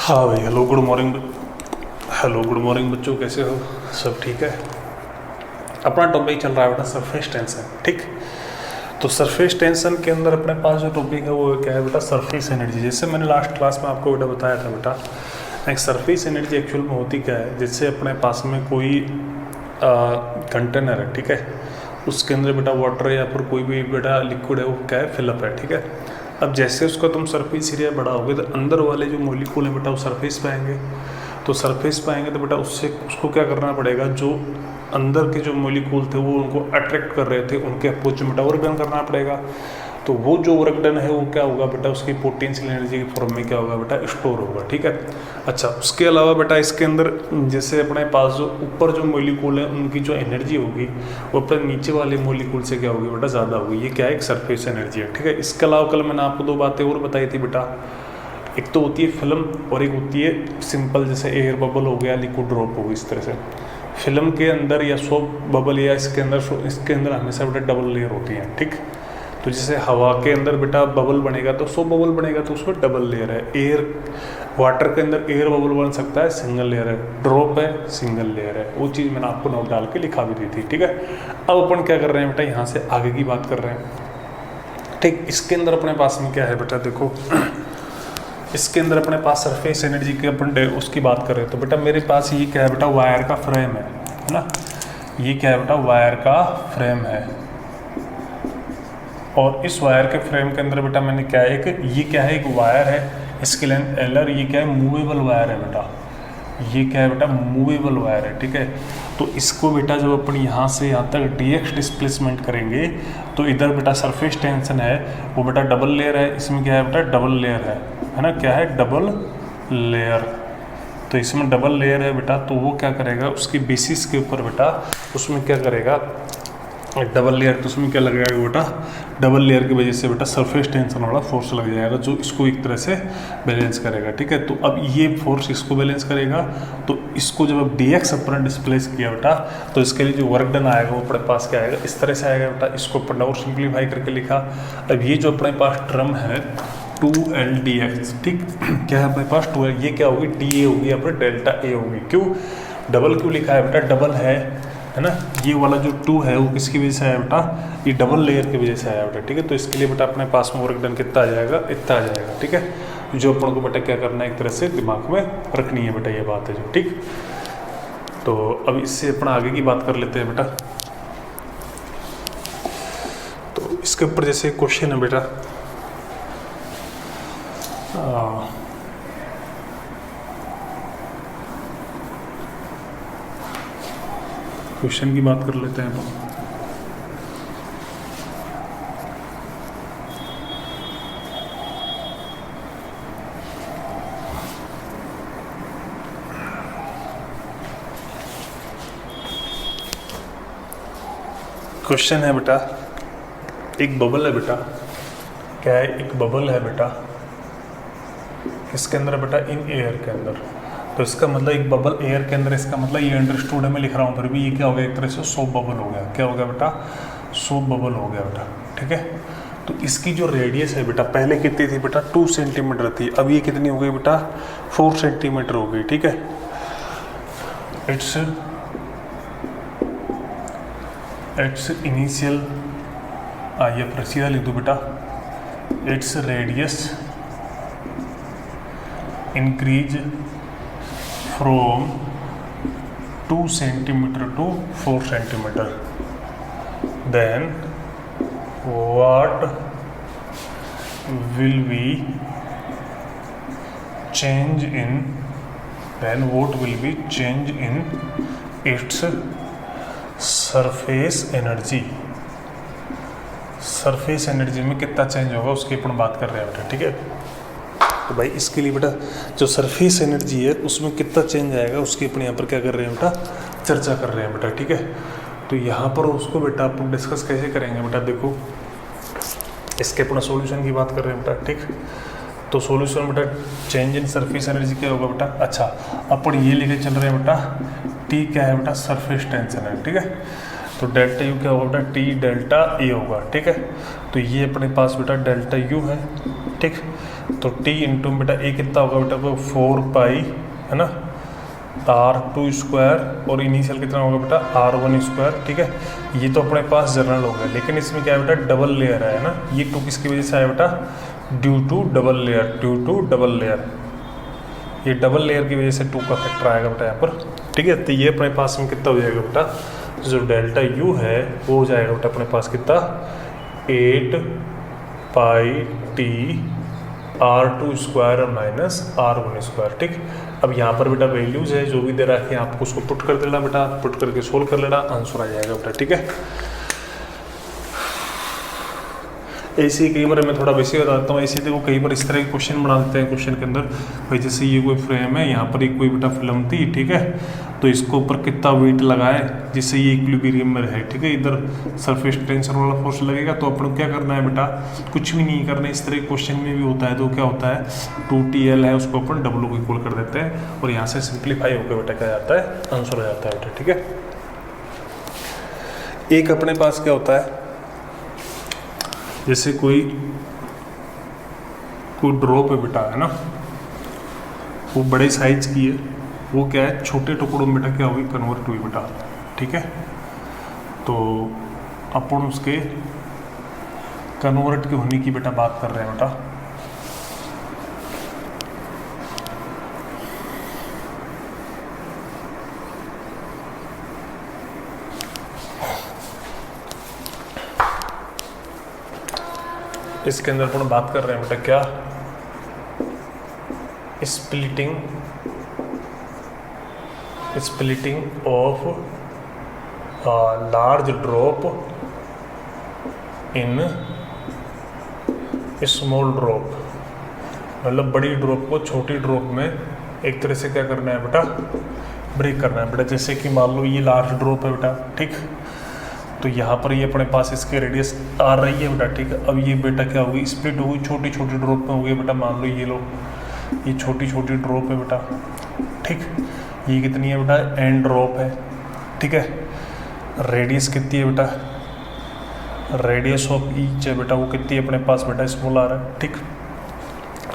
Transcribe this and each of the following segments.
हाँ भाई, hello good morning बच्चों, कैसे हो? सब ठीक है। अपना टॉपिक चल रहा है बेटा सरफेस टेंशन, ठीक। तो सरफेस टेंशन के अंदर अपने पास जो टॉपिक है वो क्या है बेटा, सरफेस एनर्जी। जैसे मैंने लास्ट क्लास में आपको बेटा बताया था बेटा, एक सरफेस एनर्जी एक्चुअल में होती क्या है। जैसे अपने पास में कोई कंटेनर है, ठीक है, उसके अंदर बेटा वाटर या फिर कोई भी बेटा लिक्विड है, वो क्या है, फिलअप है, ठीक है। अब जैसे उसका तुम सरफेस एरिया बढ़ाओगे तो अंदर वाले जो मॉलिक्यूल है बेटा वो सरफेस पे आएंगे। तो सरफेस पे आएंगे तो बेटा उसको क्या करना पड़ेगा, जो अंदर के जो मॉलिक्यूल थे वो उनको अट्रैक्ट कर रहे थे, उनके अपोज में बेटा वर्क डन करना पड़ेगा। तो वो जो वर्क डन है वो क्या होगा बेटा, उसकी पोटेंशियल एनर्जी के फॉर्म में क्या होगा बेटा, स्टोर होगा, ठीक है। अच्छा, उसके अलावा बेटा इसके अंदर जैसे अपने पास जो ऊपर जो मॉलिक्यूल है उनकी जो एनर्जी होगी वो अपने नीचे वाले मॉलिक्यूल से क्या होगी बेटा, ज़्यादा होगी। ये क्या है, एक सरफेस एनर्जी है, ठीक है। इसके अलावा कल मैंने आपको दो बातें और बताई थी बेटा, एक तो होती है फिल्म और एक होती है सिंपल, जैसे एयर बबल हो गया, लिक्विड ड्रॉप हो गई। इस तरह से फिल्म के अंदर या सोप बबल या इसके अंदर हमेशा बेटा डबल लेयर होती है, ठीक। तो जैसे हवा के अंदर बेटा बबल बनेगा तो सोप बबल बनेगा, तो उसमें डबल लेयर है। वाटर के अंदर एयर बबल बन सकता है, सिंगल लेयर है। ड्रॉप है, सिंगल लेयर है। वो चीज़ मैंने आपको नोट डाल के लिखा भी दी थी, ठीक है। अब अपन क्या कर रहे हैं बेटा, यहाँ से आगे की बात कर रहे हैं, ठीक। इसके अंदर अपने पास में क्या है बेटा, देखो इसके अंदर अपने पास सरफेस एनर्जी के अपन उसकी बात कर रहे हैं। तो बेटा मेरे पास ये क्या है बेटा, वायर का फ्रेम है ना। ये क्या है बेटा, वायर का फ्रेम है। और इस वायर के फ्रेम के अंदर बेटा मैंने क्या है, ये क्या है, एक वायर है, इसकी लेंथ एलर। ये क्या है, मूवेबल वायर है बेटा। ये क्या है बेटा, मूवेबल वायर है, ठीक है। तो इसको बेटा जब अपन यहाँ से यहाँ तक dx डिस्प्लेसमेंट करेंगे तो इधर बेटा सरफेस टेंशन है वो बेटा डबल लेयर है। इसमें क्या है बेटा, डबल लेयर है ना। क्या है, डबल लेयर। तो इसमें डबल लेयर है बेटा, तो वो क्या करेगा, उसकी बेसिस के ऊपर बेटा उसमें क्या करेगा, डबल लेयर। तो उसमें क्या लगेगा बेटा, डबल लेयर की वजह से बेटा सरफेस टेंशन वाला फोर्स लग जाएगा, जो इसको एक तरह से बैलेंस करेगा, ठीक है। तो अब ये फोर्स इसको बैलेंस करेगा, तो इसको जब अब dx अपन डिस्प्लेस किया बेटा, तो इसके लिए जो वर्क डन आएगा वो अपने पास क्या आएगा, इस तरह से आएगा बेटा। इसको अपन और सिंप्लीफाई करके लिखा। अब ये जो अपने पास टर्म है 2L/dx, ठीक, क्या है अपने पास 2L, ये क्या होगी, dA होगी या फिर डेल्टा A होगी। क्यों डबल क्यों लिखा है बेटा, डबल है ना। ये वाला जो 2 है वो किसकी वजह से आया बेटा, ये डबल लेयर की वजह से आया बेटा, ठीक है। तो इसके लिए बेटा अपने पास में वर्क डन कितना आ जाएगा, इतना आ जाएगा, ठीक है। जो अपन को बेटा क्या करना है, एक तरह से दिमाग में रखनी है बेटा, ये बात है जो, ठीक। तो अब इससे अपना आगे की बात कर लेते हैं बेटा। तो इसके ऊपर जैसे क्वेश्चन है बेटा, क्वेश्चन की बात कर लेते हैं अपन। क्वेश्चन है बेटा, एक बबल है बेटा, क्या है, एक बबल है बेटा, इसके अंदर बेटा इन एयर के अंदर। तो इसका मतलब एक बबल एयर के अंदर, इसका मतलब ये अंडरस्टूड है, मैं लिख रहा हूँ फिर भी। ये क्या हो गया, एक तरह से सोप बबल हो गया। क्या हो गया बेटा, सोप बबल हो गया बेटा, ठीक है। तो इसकी जो रेडियस है बेटा, पहले कितनी थी बेटा, 2 सेंटीमीटर थी, अब ये कितनी हो गई बेटा, 4 सेंटीमीटर हो गई, ठीक है। इट्स इनिशियल, आइए फिर सीधा लिख दो बेटा, its radius increase from 2 centimeter to 4 centimeter. Then what will be change in its surface energy. Surface energy में कितना चेंज होगा उसकी अपन बात कर रहे हैं बेटा, ठीक है। तो भाई इसके लिए बेटा जो सरफेस एनर्जी है उसमें कितना चेंज आएगा उसकी अपन यहाँ पर क्या कर रहे हैं बेटा, चर्चा कर रहे हैं बेटा, ठीक है। तो यहाँ पर उसको बेटा अपन डिस्कस कैसे करेंगे बेटा, देखो इसके अपना सॉल्यूशन की बात कर रहे हैं बेटा, ठीक। तो सॉल्यूशन बेटा चेंज इन सरफेस एनर्जी क्या होगा बेटा, अच्छा अपन ये लेके चल रहे हैं बेटा, टी क्या है बेटा, सरफेस टेंशन है, ठीक है। तो डेल्टा यू क्या होगा बेटा, टी डेल्टा ए होगा, ठीक है। तो ये अपने पास बेटा डेल्टा यू है, ठीक। तो टी इंटू बेटा ए कितना होगा बेटा वो 4 पाई है ना R2 स्क्वायर और इनिशियल कितना होगा बेटा R1 स्क्वायर। ठीक है, ये तो अपने पास जनरल हो गया, लेकिन इसमें क्या है बेटा डबल लेयर है ना, ये 2 किसकी वजह से आया बेटा ड्यू टू डबल लेयर, ये डबल लेयर की वजह से 2 का फैक्टर आएगा बेटा यहाँ पर। ठीक है, तो ये अपने पास में कितना हो जाएगा बेटा, जो डेल्टा यू है वो हो जाएगा बेटा अपने पास कितना 8 पाई टी R2 स्क्वायर और माइनस R1 स्क्वायर। ठीक, अब यहाँ पर बेटा वैल्यूज है जो भी दे रहा है आपको उसको पुट कर देना बेटा, पुट करके सोल्व कर लेना, आंसर आ जाएगा बेटा। ठीक है, ऐसे ही कई बार मैं थोड़ा वैसे बताता हूँ, ऐसे देखो कई बार इस तरह के क्वेश्चन बना देते हैं क्वेश्चन के अंदर भाई, जैसे ये कोई फ्रेम है, यहाँ पर एक कोई बेटा फिल्म थी। ठीक है, तो इसको ऊपर कितना वेट लगाए जिससे ये इक्विलिब्रियम में रहे। ठीक है, इधर सरफेस टेंशन वाला फोर्स लगेगा, तो अपन क्या करना है बेटा, कुछ भी नहीं करना है। इस तरह के क्वेश्चन में भी होता है, तो क्या होता है 2TL है उसको अपन W को इक्वल कर देते हैं और यहाँ से सिंप्लीफाई होकर बेटा क्या जाता है आंसर आ जाता है बेटा। ठीक है, एक अपने पास क्या होता है, जैसे कोई ड्रॉप है बेटा है ना, वो बड़े साइज की है, वो क्या है छोटे टुकड़ों में बेटा क्या हुई कन्वर्ट हुई बेटा। ठीक है, तो अपन उसके कन्वर्ट के होने की बेटा बात कर रहे हैं बेटा। इसके अंदर अपन बात कर रहे हैं बेटा क्या, splitting of large drop in small drop, मतलब बड़ी ड्रॉप को छोटी ड्रॉप में एक तरह से क्या करना है बेटा ब्रेक करना है बेटा। जैसे कि मान लो ये लार्ज ड्रॉप है बेटा, ठीक, तो यहाँ पर ये अपने पास इसके रेडियस आ रही है बेटा। ठीक है, अब ये बेटा क्या होगी स्प्लिट होगी, छोटी छोटी ड्रॉप में हो गई बेटा। मान लो ये लो, ये छोटी छोटी ड्रॉप है बेटा। ठीक, ये कितनी है बेटा एन ड्रॉप है। ठीक है, रेडियस कितनी है बेटा, रेडियस ऑफ ईच है बेटा वो कितनी है अपने पास बेटा स्मॉल आ रहा है। ठीक,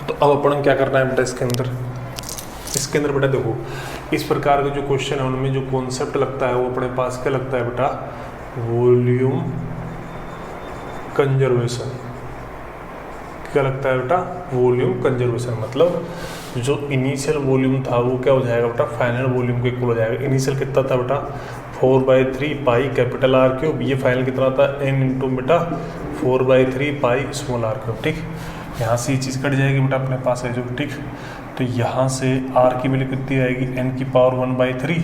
तो अब अपन क्या करना है बेटा इसके अंदर बेटा देखो इस प्रकार के जो क्वेश्चन है उनमें जो कॉन्सेप्ट लगता है वो अपने पास क्या लगता है बेटा वॉल्यूम कंजर्वेशन। क्या लगता है बेटा वॉल्यूम कंजर्वेशन, मतलब जो इनिशियल वॉल्यूम था वो क्या हो जाएगा बेटा फाइनल वॉल्यूम के इक्वल हो जाएगा। इनिशियल कितना था बेटा 4/3 पाई कैपिटल R क्यूब, ये फाइनल कितना था n इंटू बेटा 4/3 पाई स्मॉल R क्यूब। ठीक, यहाँ से ये चीज़ कट जाएगी बेटा अपने पास है जो। ठीक, तो यहाँ से R की वैल्यू कितनी आएगी n की पावर 1/3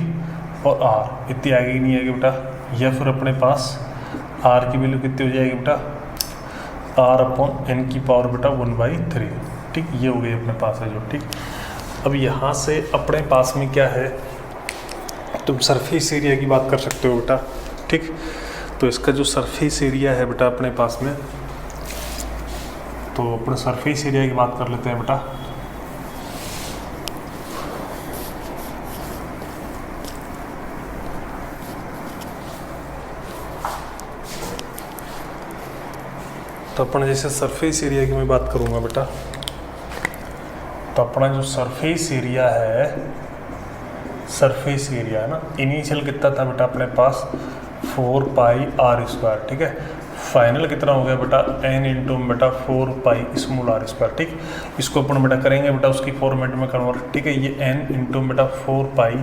और R इतनी आएगी नहीं आएगी बेटा, या फिर अपने पास R की वैल्यू कितनी हो जाएगी बेटा R/n की पावर बेटा 1/3। ठीक, ये हो गई अपने पास है जो। ठीक, अब यहाँ से अपने पास में क्या है, तुम सरफेस एरिया की बात कर सकते हो बेटा। ठीक, तो इसका जो सरफेस एरिया है बेटा अपने पास में, तो अपने सरफेस एरिया की बात कर लेते हैं बेटा। तो अपना जैसे सरफेस एरिया की मैं बात करूँगा बेटा, तो अपना जो सरफेस एरिया है ना, इनिशियल कितना था बेटा अपने पास 4 पाई R स्क्वायर। ठीक है, फाइनल कितना हो गया बेटा n इंटू बेटा 4 पाई स्मॉल R स्क्वायर। ठीक, इसको अपन बेटा करेंगे बेटा उसकी फॉर्मेट में कन्वर्ट। ठीक है, ये n इंटू बेटा 4 पाई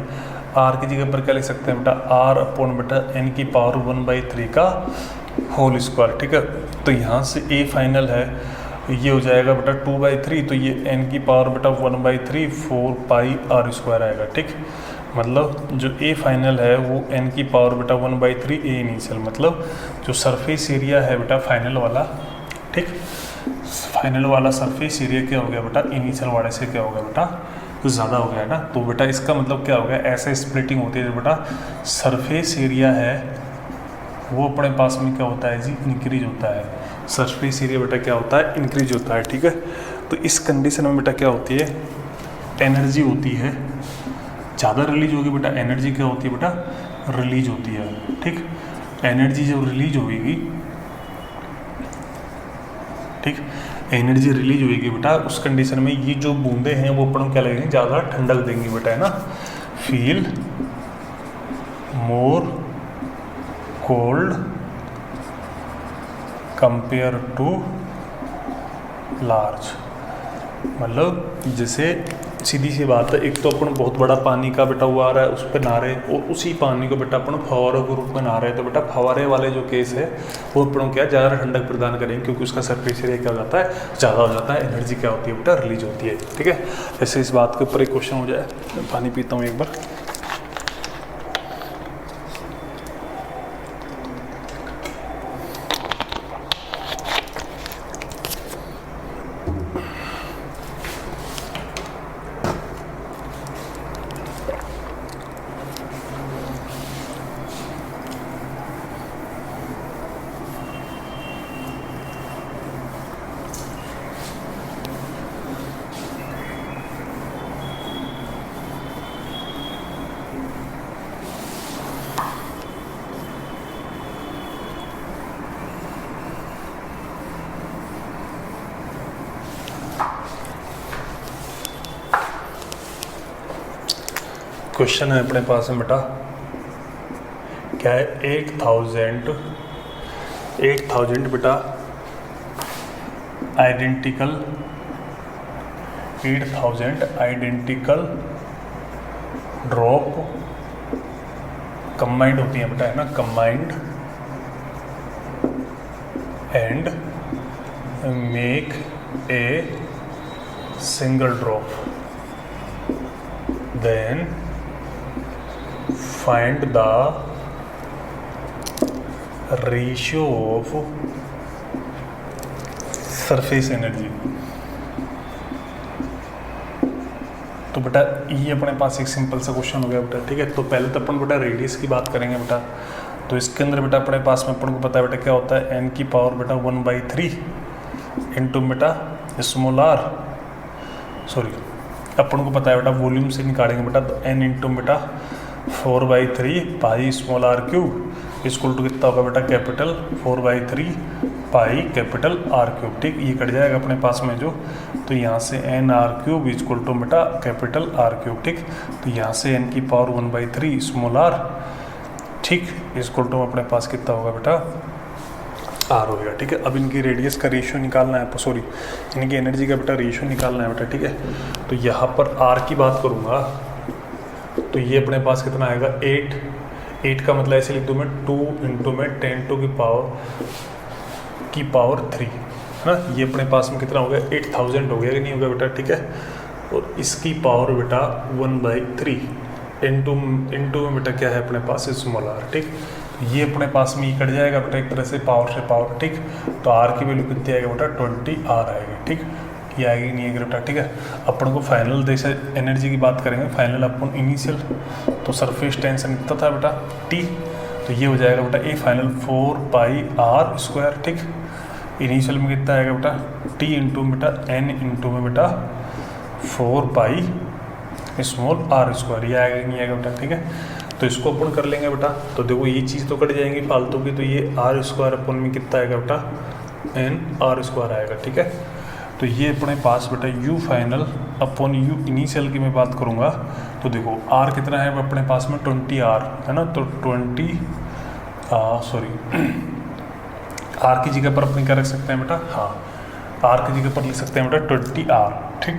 R की जगह पर क्या लिख सकते हैं बेटा R/n बेटा n की पावर 1/3 का होल स्क्वायर। ठीक है, तो यहाँ से a फाइनल है ये हो जाएगा बेटा 2/3, तो ये n की पावर बेटा 1/3 4 पाई R स्क्वायर आएगा। ठीक, मतलब जो a फाइनल है वो n की पावर बेटा 1/3 a इनिशियल, मतलब जो सरफेस एरिया है बेटा फाइनल वाला। ठीक, फाइनल वाला सरफेस एरिया क्या हो गया बेटा इनिशियल वाले से क्या हो गया बेटा ज़्यादा हो गया ना। तो बेटा इसका मतलब क्या हो गया, ऐसे स्प्लिटिंग होती है जो बेटा सरफेस एरिया है वो अपने पास में क्या होता है जी इंक्रीज होता है। सरफेस एरिया बेटा क्या होता है इंक्रीज होता है। ठीक है, तो इस कंडीशन में बेटा क्या होती है एनर्जी होती है ज़्यादा रिलीज होगी बेटा, एनर्जी क्या होती है बेटा रिलीज होती है। ठीक, एनर्जी जब रिलीज होगी, ठीक, एनर्जी रिलीज होगी बेटा, उस कंडीशन में ये जो बूंदे हैं वो अपन को क्या लगेंगे, ज़्यादा ठंडक देंगी बेटा, है ना। Feel more cold compare to large. मतलब जैसे सीधी सी बात है, एक तो अपन बहुत बड़ा पानी का बेटा हुआ आ रहा है, उस पर नहा रहे, और उसी पानी को बेटा अपन फवारों के रूप में नहा रहे हैं, तो बेटा फवारे वाले जो केस है वो अपन क्या ज़्यादा ठंडक प्रदान करेंगे, क्योंकि उसका सरफेस एरिया क्या हो जाता है, ज़्यादा हो जाता है, एनर्जी क्या होती है बेटा, रिलीज होती है। ठीक है, ऐसे इस बात के ऊपर एक क्वेश्चन हो जाए। मैं पानी पीता हूँ एक बार। क्वेश्चन है अपने पास में बेटा, क्या है, 8000 बेटा आइडेंटिकल 8000 आइडेंटिकल ड्रॉप कंबाइंड होती है बेटा, है ना, combined and make a single drop, then find the ratio of surface energy। तो बेटा ये अपने पास एक सिंपल सा क्वेश्चन हो गया बेटा। ठीक है, तो पहले तो अपन बेटा रेडियस की बात करेंगे बेटा। तो इसके अंदर बेटा अपने पास में अपन को पता है बेटा क्या होता है, n की पावर बेटा 1/3 इंटू बेटा स्मॉल r, सॉरी अपन को पता है बेटा वॉल्यूम से निकालेंगे बेटा, तो n इंटू बेटा 4/3 pi small r cube equal to कितना होगा बेटा, capital 4/3 pi capital r cube. ठीक, ये कट जाएगा अपने पास में जो, तो यहाँ से n r cube equal to बेटा कैपिटल r क्यूब। ठीक, तो यहाँ से n की पावर 1/3 स्मॉल r, ठीक, इक्वल टू अपने पास कितना होगा बेटा, r हो गया। ठीक है, अब इनकी रेडियस का रेशियो निकालना है, सॉरी इनकी एनर्जी का बेटा रेशियो निकालना है बेटा। ठीक है, तो यहाँ पर r की बात करूँगा तो ये अपने पास कितना आएगा, 8 का मतलब ऐसे लिख दूँ मैं 2 इंटू में 10 टू की पावर 3, है ना। ये अपने पास में कितना हो गया, 8000 हो गया कि नहीं हो गया बेटा। ठीक है, और इसकी पावर बेटा 1/3 इंटू में बेटा क्या है अपने पास, स्मॉल r। ठीक, ये अपने पास में ये कट जाएगा बेटा एक तरह से पावर से पावर। ठीक, तो r की वैल्यू कितनी आएगी बेटा, 20r आएगी। ठीक, ये आएगी नहीं आएगी बेटा। ठीक है, अपन को फाइनल जैसे एनर्जी की बात करेंगे, फाइनल अपन इनिशियल तो सरफेस टेंशन कितना था बेटा, T, तो ये हो जाएगा बेटा ए फाइनल 4πr²। ठीक, इनिशियल में कितना आएगा बेटा, T इंटू बेटा n इंटू में बेटा 4π स्मॉल r², ये आएगा नहीं आएगा बेटा। ठीक है, तो इसको अपन कर लेंगे बेटा। तो देखो ये चीज़ तो कट जाएंगी फालतू की, तो ये r² अपन में कितना आएगा बेटा, n r² आएगा। ठीक है, तो ये अपने पास बेटा u final upon u initial की मैं बात करूँगा, तो देखो r कितना है अपने पास में 20r, है ना, तो 20 r की जगह पर अपने क्या रख सकते हैं बेटा, हाँ r की जगह पर लिख सकते हैं बेटा 20r। ठीक,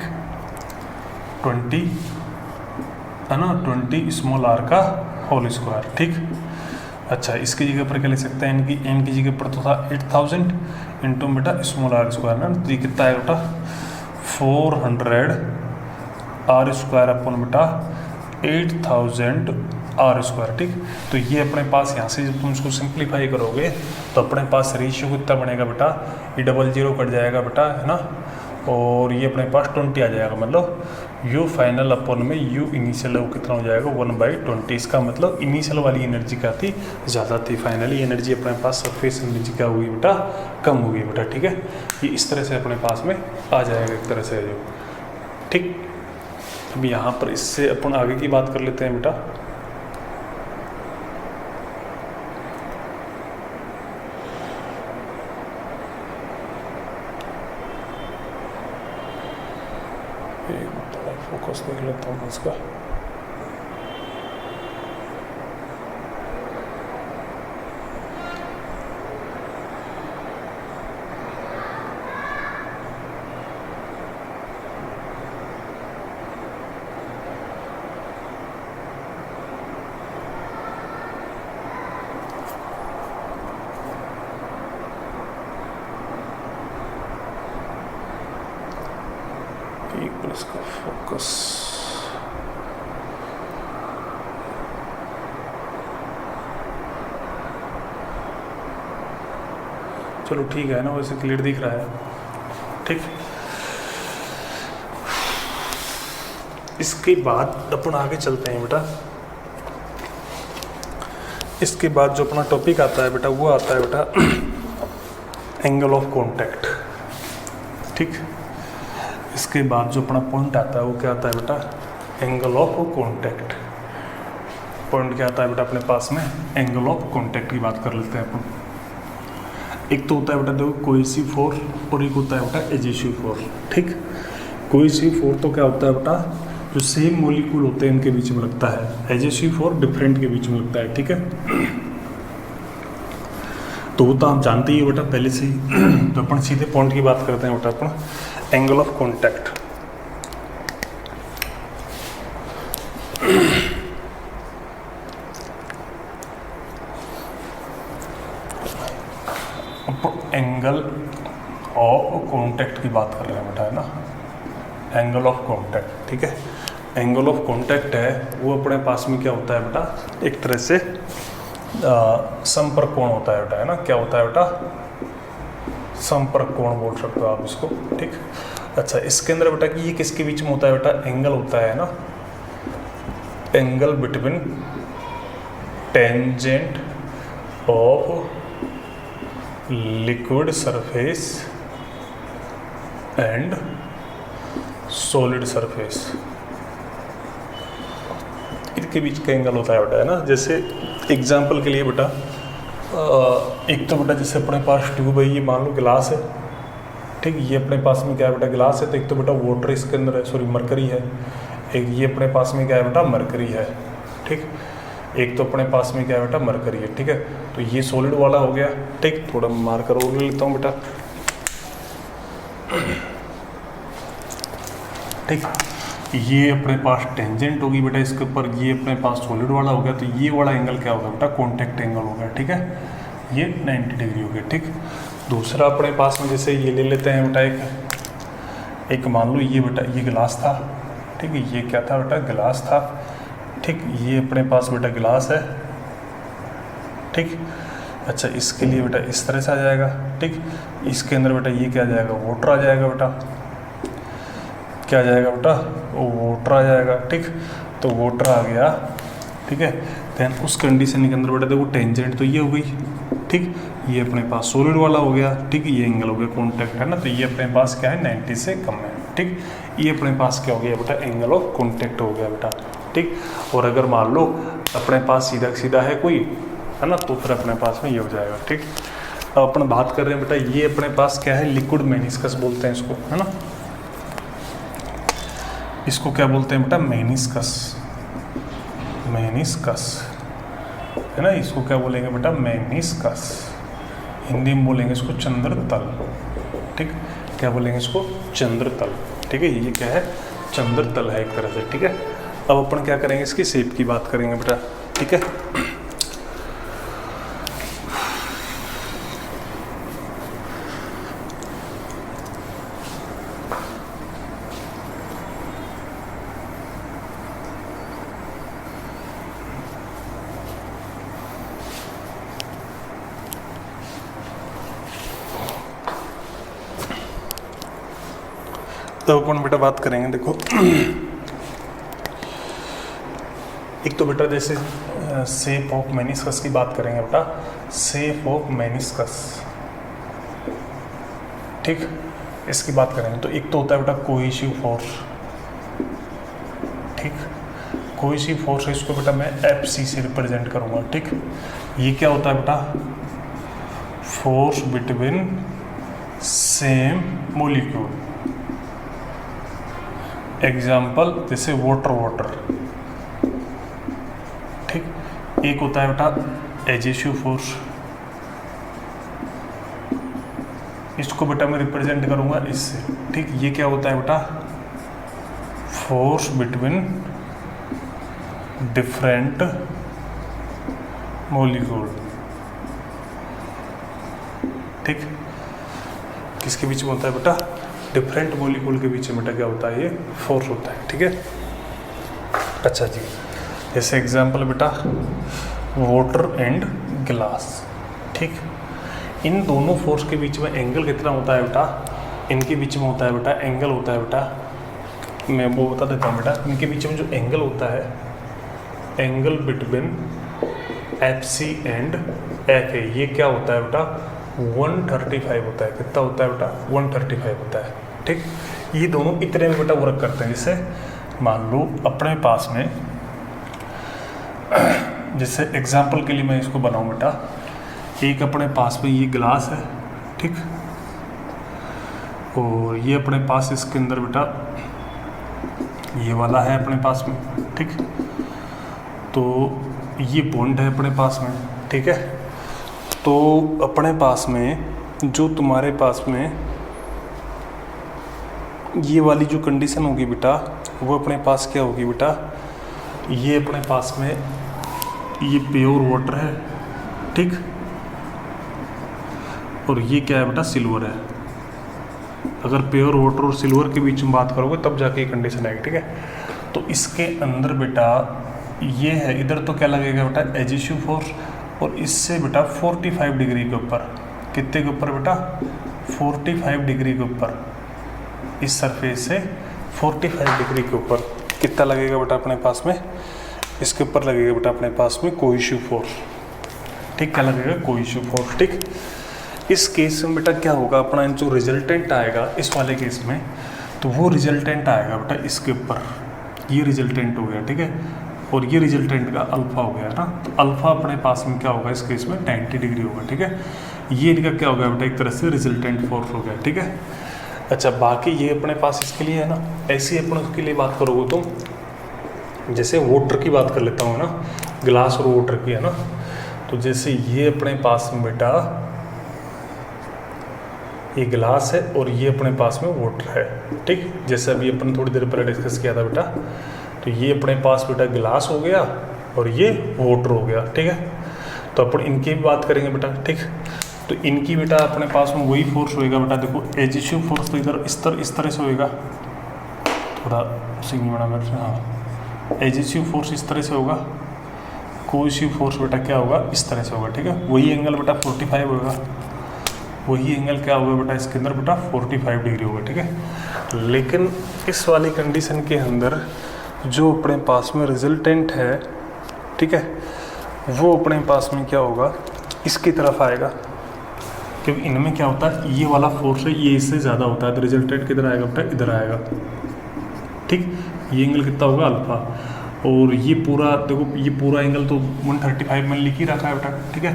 20 है ना, 20 स्मॉल r का होल स्क्वायर। ठीक, अच्छा इसकी जगह पर क्या लिख सकते हैं, n की जगह पर तो था 8000 इंटू बेटा स्मॉल r² ना, तो ये कितना है बेटा 400 r² अपन बेटा 8000 r²। ठीक, तो ये अपने पास यहाँ से जब तुम इसको सिंप्लीफाई करोगे तो अपने पास रेशियो कितना बनेगा बेटा, ये 00 कट जाएगा बेटा, है ना, और ये अपने पास 20 आ जाएगा, मतलब u फाइनल अपन में u इनिशियल वो कितना हो जाएगा 1/20। इसका मतलब इनिशियल वाली एनर्जी क्या थी, ज़्यादा थी, फाइनली एनर्जी अपने पास सरफेस एनर्जी क्या हुई बेटा, कम हुई बेटा। ठीक है, ये इस तरह से अपने पास में आ जाएगा एक तरह से जो। ठीक, अब यहाँ पर इससे अपन आगे की बात कर लेते हैं बेटा। फोकस देख लेता हूँ इसका। इसका फोकस चलो ठीक है ना, वैसे क्लियर दिख रहा है। ठीक, इसके बाद अपन आगे चलते हैं बेटा। इसके बाद जो अपना टॉपिक आता है बेटा, वो आता है बेटा एंगल ऑफ कांटेक्ट। ठीक, इसके बाद जो अपना पॉइंट आता है वो क्या आता है बेटा, एंगल ऑफ कांटेक्ट। पॉइंट क्या आता है बेटा अपने पास में, एंगल ऑफ कांटेक्ट की बात कर लेते हैं अपन। एक तो होता है बेटा देखो कोहेसिव फोर्स, और एक होता है बेटा एडहेसिव फोर्स। ठीक, कोहेसिव फोर्स तो क्या होता है बेटा, जो सेम मॉलिक्यूल होते हैं इनके बीच में लगता है। एडहेसिव फोर्स डिफरेंट के बीच में लगता है। ठीक है, तो वो तो आप जानते ही बेटा पहले से ही। तो अपन सीधे पॉइंट की बात करते हैं बेटा अपन, angle of contact. Angle of contact की बात कर रहे हैं बेटा, है ना, एंगल ऑफ कांटेक्ट। ठीक है, एंगल ऑफ कांटेक्ट है वो अपने पास में क्या होता है बेटा, एक तरह से संपर्क कोण होता है बेटा, है ना। क्या होता है बेटा, संपर्क कोण बोल सकते हो आप इसको। ठीक, अच्छा इसके अंदर बेटा कि ये किसके बीच में होता है बेटा, एंगल होता है ना, angle between tangent of liquid surface and solid surface, इनके बीच का एंगल होता है बेटा, है ना। जैसे एग्जाम्पल के लिए बेटा, एक तो बेटा जैसे अपने पास ट्यूब है, ये मान लो गिलास है। ठीक, ये अपने पास में क्या है बेटा, गिलास है। तो एक तो बेटा वाटर इसके अंदर है, सॉरी मरकरी है। एक ये अपने पास में क्या है बेटा, मरकरी है। ठीक, एक तो अपने पास में क्या है बेटा, मरकरी है। ठीक है, तो ये सॉलिड वाला हो गया। ठीक, थोड़ा मार्कर और ले लेता हूँ बेटा। ठीक, ये अपने पास टेंजेंट होगी बेटा इसके ऊपर, ये अपने पास सॉलिड वाला हो गया। तो ये वाला एंगल क्या होगा बेटा, कांटेक्ट एंगल हो गया। ठीक है, ये 90 डिग्री हो गया। ठीक, दूसरा अपने पास में जैसे ये ले लेते हैं बेटा, एक मान लो ये बेटा ये गिलास था। ठीक है, ये क्या था बेटा, गिलास था। ठीक, ये अपने पास बेटा गिलास है। ठीक, अच्छा इसके लिए बेटा इस तरह से आ जाएगा। ठीक, इसके अंदर बेटा ये क्या आ जाएगा, वाटर आ जाएगा बेटा। क्या आ जाएगा बेटा, वाटर आ जाएगा। ठीक, तो वाटर आ गया। ठीक है, देन उस कंडीशन के अंदर बेटा देखो टेंजेंट तो ये हो गई। ठीक, ये अपने पास सॉलिड वाला हो गया। ठीक, ये एंगल हो गया कांटेक्ट, है ना। तो ये अपने पास क्या है, 90 से कम है। ठीक, ये अपने पास क्या हो गया बेटा, एंगल ऑफ कांटेक्ट हो गया बेटा। ठीक, और अगर मान लो अपने पास सीधा सीधा है कोई, है ना, तो फिर अपने पास में ये हो जाएगा। ठीक, अब अपन बात कर रहे हैं बेटा, ये अपने पास क्या है, लिक्विड मेनिस्कस बोलते हैं इसको, है ना। इसको क्या बोलते हैं बेटा, मेनिस्कस। मेनिस्कस, है ना। इसको क्या बोलेंगे बेटा, मेनिस्कस। हिंदी में बोलेंगे इसको चंद्रतल। ठीक, क्या बोलेंगे इसको, चंद्रतल। ठीक है, ये क्या है, चंद्रतल है एक तरह से। ठीक है, अब अपन क्या करेंगे, इसकी शेप की बात करेंगे बेटा। ठीक है, तो अपन बेटा बात करेंगे देखो, एक तो बेटा जैसे शेप ऑफ मेनिस्कस की बात करेंगे बेटा, शेप ऑफ मेनिस्कस। ठीक, इसकी बात करेंगे तो एक तो होता है बेटा कोहेसिव फोर्स। ठीक, कोहेसिव फोर्स है, इसको बेटा मैं FC से रिप्रेजेंट करूंगा। ठीक, ये क्या होता है बेटा, force between same molecule. Example जैसे वाटर वाटर, ठीक। एक होता है बेटा एजेसिव फोर्स, इसको बेटा मैं रिप्रेजेंट करूंगा इससे, ठीक। ये क्या होता है बेटा, फोर्स बिटवीन डिफरेंट मॉलिक्यूल, ठीक। किसके बीच में होता है बेटा, डिफरेंट मॉलिक्यूल के बीच में बेटा क्या होता है, ये फोर्स होता है, ठीक है। अच्छा जी, जैसे एग्जांपल बेटा वाटर एंड ग्लास, ठीक। इन दोनों फोर्स के बीच में एंगल कितना होता है बेटा, इनके बीच में होता है बेटा एंगल होता है बेटा, मैं वो बता देता हूँ बेटा, इनके बीच में जो एंगल होता है, angle between FC and FA, ये क्या होता है बेटा 135 होता है। कितना होता है बेटा 135 होता है, ठीक। ये दोनों इतने में बेटा वर्क करते हैं। जैसे मान लो अपने पास में, जैसे एग्जाम्पल के लिए मैं इसको बनाऊं बेटा, एक अपने पास में ये ग्लास है, ठीक, और ये अपने पास इसके अंदर बेटा ये वाला है अपने पास में, ठीक। तो ये बॉन्ड है अपने पास में, ठीक है। तो अपने पास में जो तुम्हारे पास में ये वाली जो कंडीशन होगी बेटा, वो अपने पास क्या होगी बेटा, ये अपने पास में ये प्योर वाटर है, ठीक, और ये क्या है बेटा सिल्वर है। अगर प्योर वाटर और सिल्वर के बीच में बात करोगे तब जाके ये कंडीशन आएगी, ठीक है। तो इसके अंदर बेटा ये है, इधर तो क्या लगेगा बेटा एजेसिव फोर्स, और इससे बेटा 45 डिग्री के ऊपर, कितने के ऊपर बेटा 45 डिग्री के ऊपर, इस सरफेस से 45 डिग्री के ऊपर कितना लगेगा बेटा अपने पास में, इसके ऊपर लगेगा बेटा अपने पास में कोहेसिव फोर्स, ठीक। क्या लगेगा कोहेसिव फोर्स, ठीक। इस केस में बेटा क्या होगा, अपना जो रिजल्टेंट आएगा इस वाले केस में, तो वो रिजल्टेंट आएगा बेटा इसके ऊपर, ये रिजल्टेंट हो गया, ठीक है। और ये रिजल्टेंट का अल्फा हो गया ना, अल्फा अपने पास में क्या होगा इस केस में 90 डिग्री होगा, ठीक है। ये इनका क्या हो गया बेटा एक तरह से रिजल्टेंट फोर्स हो गया, ठीक है। अच्छा, बाकी ये अपने पास इसके लिए है ना, ऐसी अपन उसके लिए बात करोगे तुम, जैसे वाटर की बात कर लेता हूँ ना, ग्लास और वाटर की है ना, तो जैसे ये अपने पास में बेटा ये ग्लास है और ये अपने पास में वाटर है, ठीक। जैसे अभी अपन थोड़ी देर पहले डिस्कस किया था बेटा, तो ये अपने पास बेटा ग्लास हो गया और ये वाटर हो गया, ठीक है। तो अपन इनकी भी बात करेंगे बेटा, ठीक। तो इनकी बेटा अपने पास में वही फोर्स होएगा बेटा, देखो एजेसिव फोर्स तो इधर इस तरह से होएगा, थोड़ा सिंगल बना मेरे से, हाँ, एजेसिव फोर्स इस तरह से होगा, कोहेसिव फोर्स बेटा क्या होगा इस तरह से होगा, ठीक है। वही एंगल बेटा 45 होगा, वही एंगल क्या होगा बेटा इसके अंदर बेटा 45 डिग्री होगा, ठीक है। लेकिन इस वाली कंडीशन के अंदर जो अपने पास में रिजल्टेंट है, ठीक है, वो अपने पास में क्या होगा इसकी तरफ आएगा, क्योंकि इनमें क्या होता है ये वाला फोर्स है ये इससे ज़्यादा होता है, तो रिजल्टेंट किधर आएगा बेटा इधर आएगा, ठीक। ये एंगल कितना होगा अल्फा, और ये पूरा देखो ये पूरा एंगल तो 135 में लिख ही रखा है बेटा, ठीक है।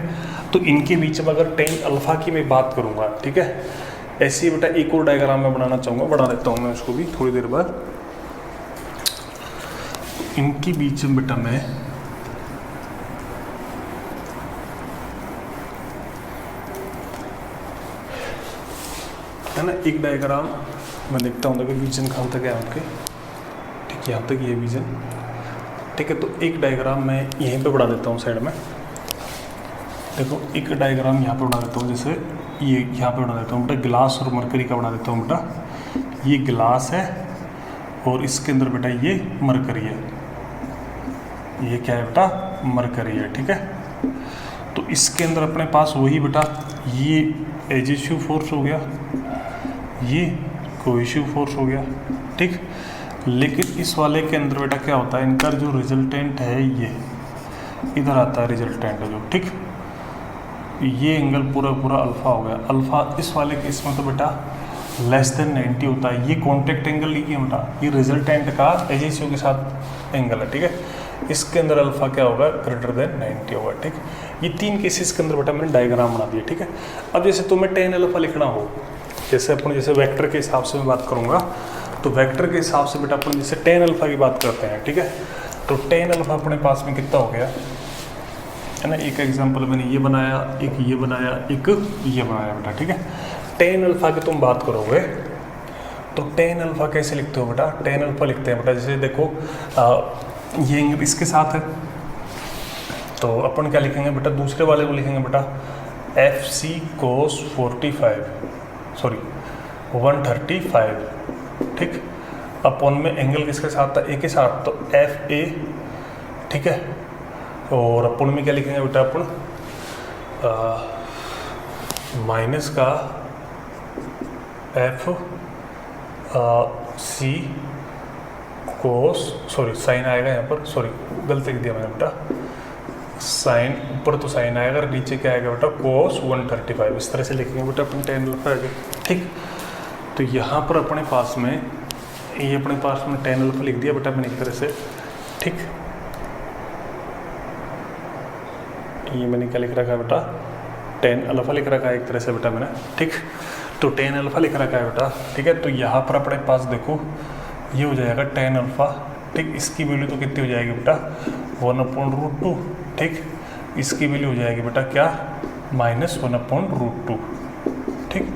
तो इनके बीच में अगर टेन अल्फा की मैं बात करूँगा, ठीक है, ऐसे ही बेटा एक और डायग्राम मैं बनाना चाहूँगा, बना देता हूँ मैं उसको भी थोड़ी देर बाद। इनके बीच में बेटा मैं है ना एक डायग्राम मैं देखता हूँ, देखो विजन कहाँ तक है उनके, ठीक, यहाँ तक ये विजन, ठीक है। तो एक डायग्राम मैं यहीं पे बना देता हूँ साइड में, देखो एक डायग्राम यहाँ पे बना देता हूँ, जैसे ये यहाँ पे बना देता हूँ बेटा ग्लास और मरकरी का बना देता हूँ बेटा। ये ग्लास है और इसके अंदर बेटा ये मरकरी है, ये क्या है बेटा मरकरी है, ठीक है। तो इसके अंदर अपने पास वही बेटा ये एजेसिव फोर्स हो गया, ये कोहेसिव फोर्स हो गया, ठीक। लेकिन इस वाले के अंदर बेटा क्या होता है, इनका जो रिजल्टेंट है ये इधर आता है रिजल्टेंट है जो, ठीक। ये एंगल पूरा पूरा अल्फा हो गया, अल्फा इस वाले केस में तो बेटा लेस देन 90 होता है, ये कॉन्टेक्ट एंगल लिखिए बेटा, ये रिजल्टेंट का एजेसिव के साथ एंगल है, ठीक है। इसके अंदर अल्फा क्या होगा ग्रेटर देन 90 होगा, ठीक। ये तीन केसेस के अंदर बेटा मैंने डायग्राम बना दिया, ठीक है। अब जैसे तुम्हें टेन अल्फा लिखना हो, जैसे अपन जैसे वेक्टर के हिसाब से मैं बात करूँगा, तो वेक्टर के हिसाब से बेटा अपन जैसे टेन अल्फा की बात करते हैं, ठीक है, तो टेन अल्फा अपने पास में कितना हो गया है ना। एक एग्जांपल मैंने ये बनाया, एक ये बनाया, एक ये बनाया बेटा, ठीक है। टेन अल्फा की तुम बात करोगे तो टेन अल्फा कैसे लिखते हो बेटा, टेन अल्फा लिखते हैं बेटा जैसे देखो ये इसके साथ है, तो अपन क्या लिखेंगे बेटा, दूसरे वाले को लिखेंगे बेटा एफ सी कोस 135, ठीक। अपन में एंगल किसके साथ था, ए के साथ, तो एफ ए, ठीक है। और अपन में क्या लिखेंगे बेटा, अपन माइनस का एफ सी कोस, साइन आएगा यहाँ पर, गलती लिख दिया मैंने बेटा, साइन ऊपर तो साइन आएगा, नीचे क्या आएगा बेटा कोस 135, इस तरह से लिखेंगे बेटा अपन टेन अल्फा आएगा, ठीक। तो यहाँ पर अपने पास में ये अपने पास में टेन अल्फा लिख दिया बेटा मैंने एक तरह से, ठीक। ये मैंने क्या लिख रखा है बेटा, टेन अल्फा लिख रखा है एक तरह से बेटा मैंने, ठीक। तो टेन अल्फा लिख रखा है बेटा, ठीक है। तो यहाँ पर अपने पास देखो ये हो जाएगा टेन अल्फा, ठीक। इसकी वैल्यू तो कितनी हो जाएगी बेटा 1/√2, ठीक। इसकी वैल्यू हो जाएगी बेटा क्या, -1/√2, ठीक।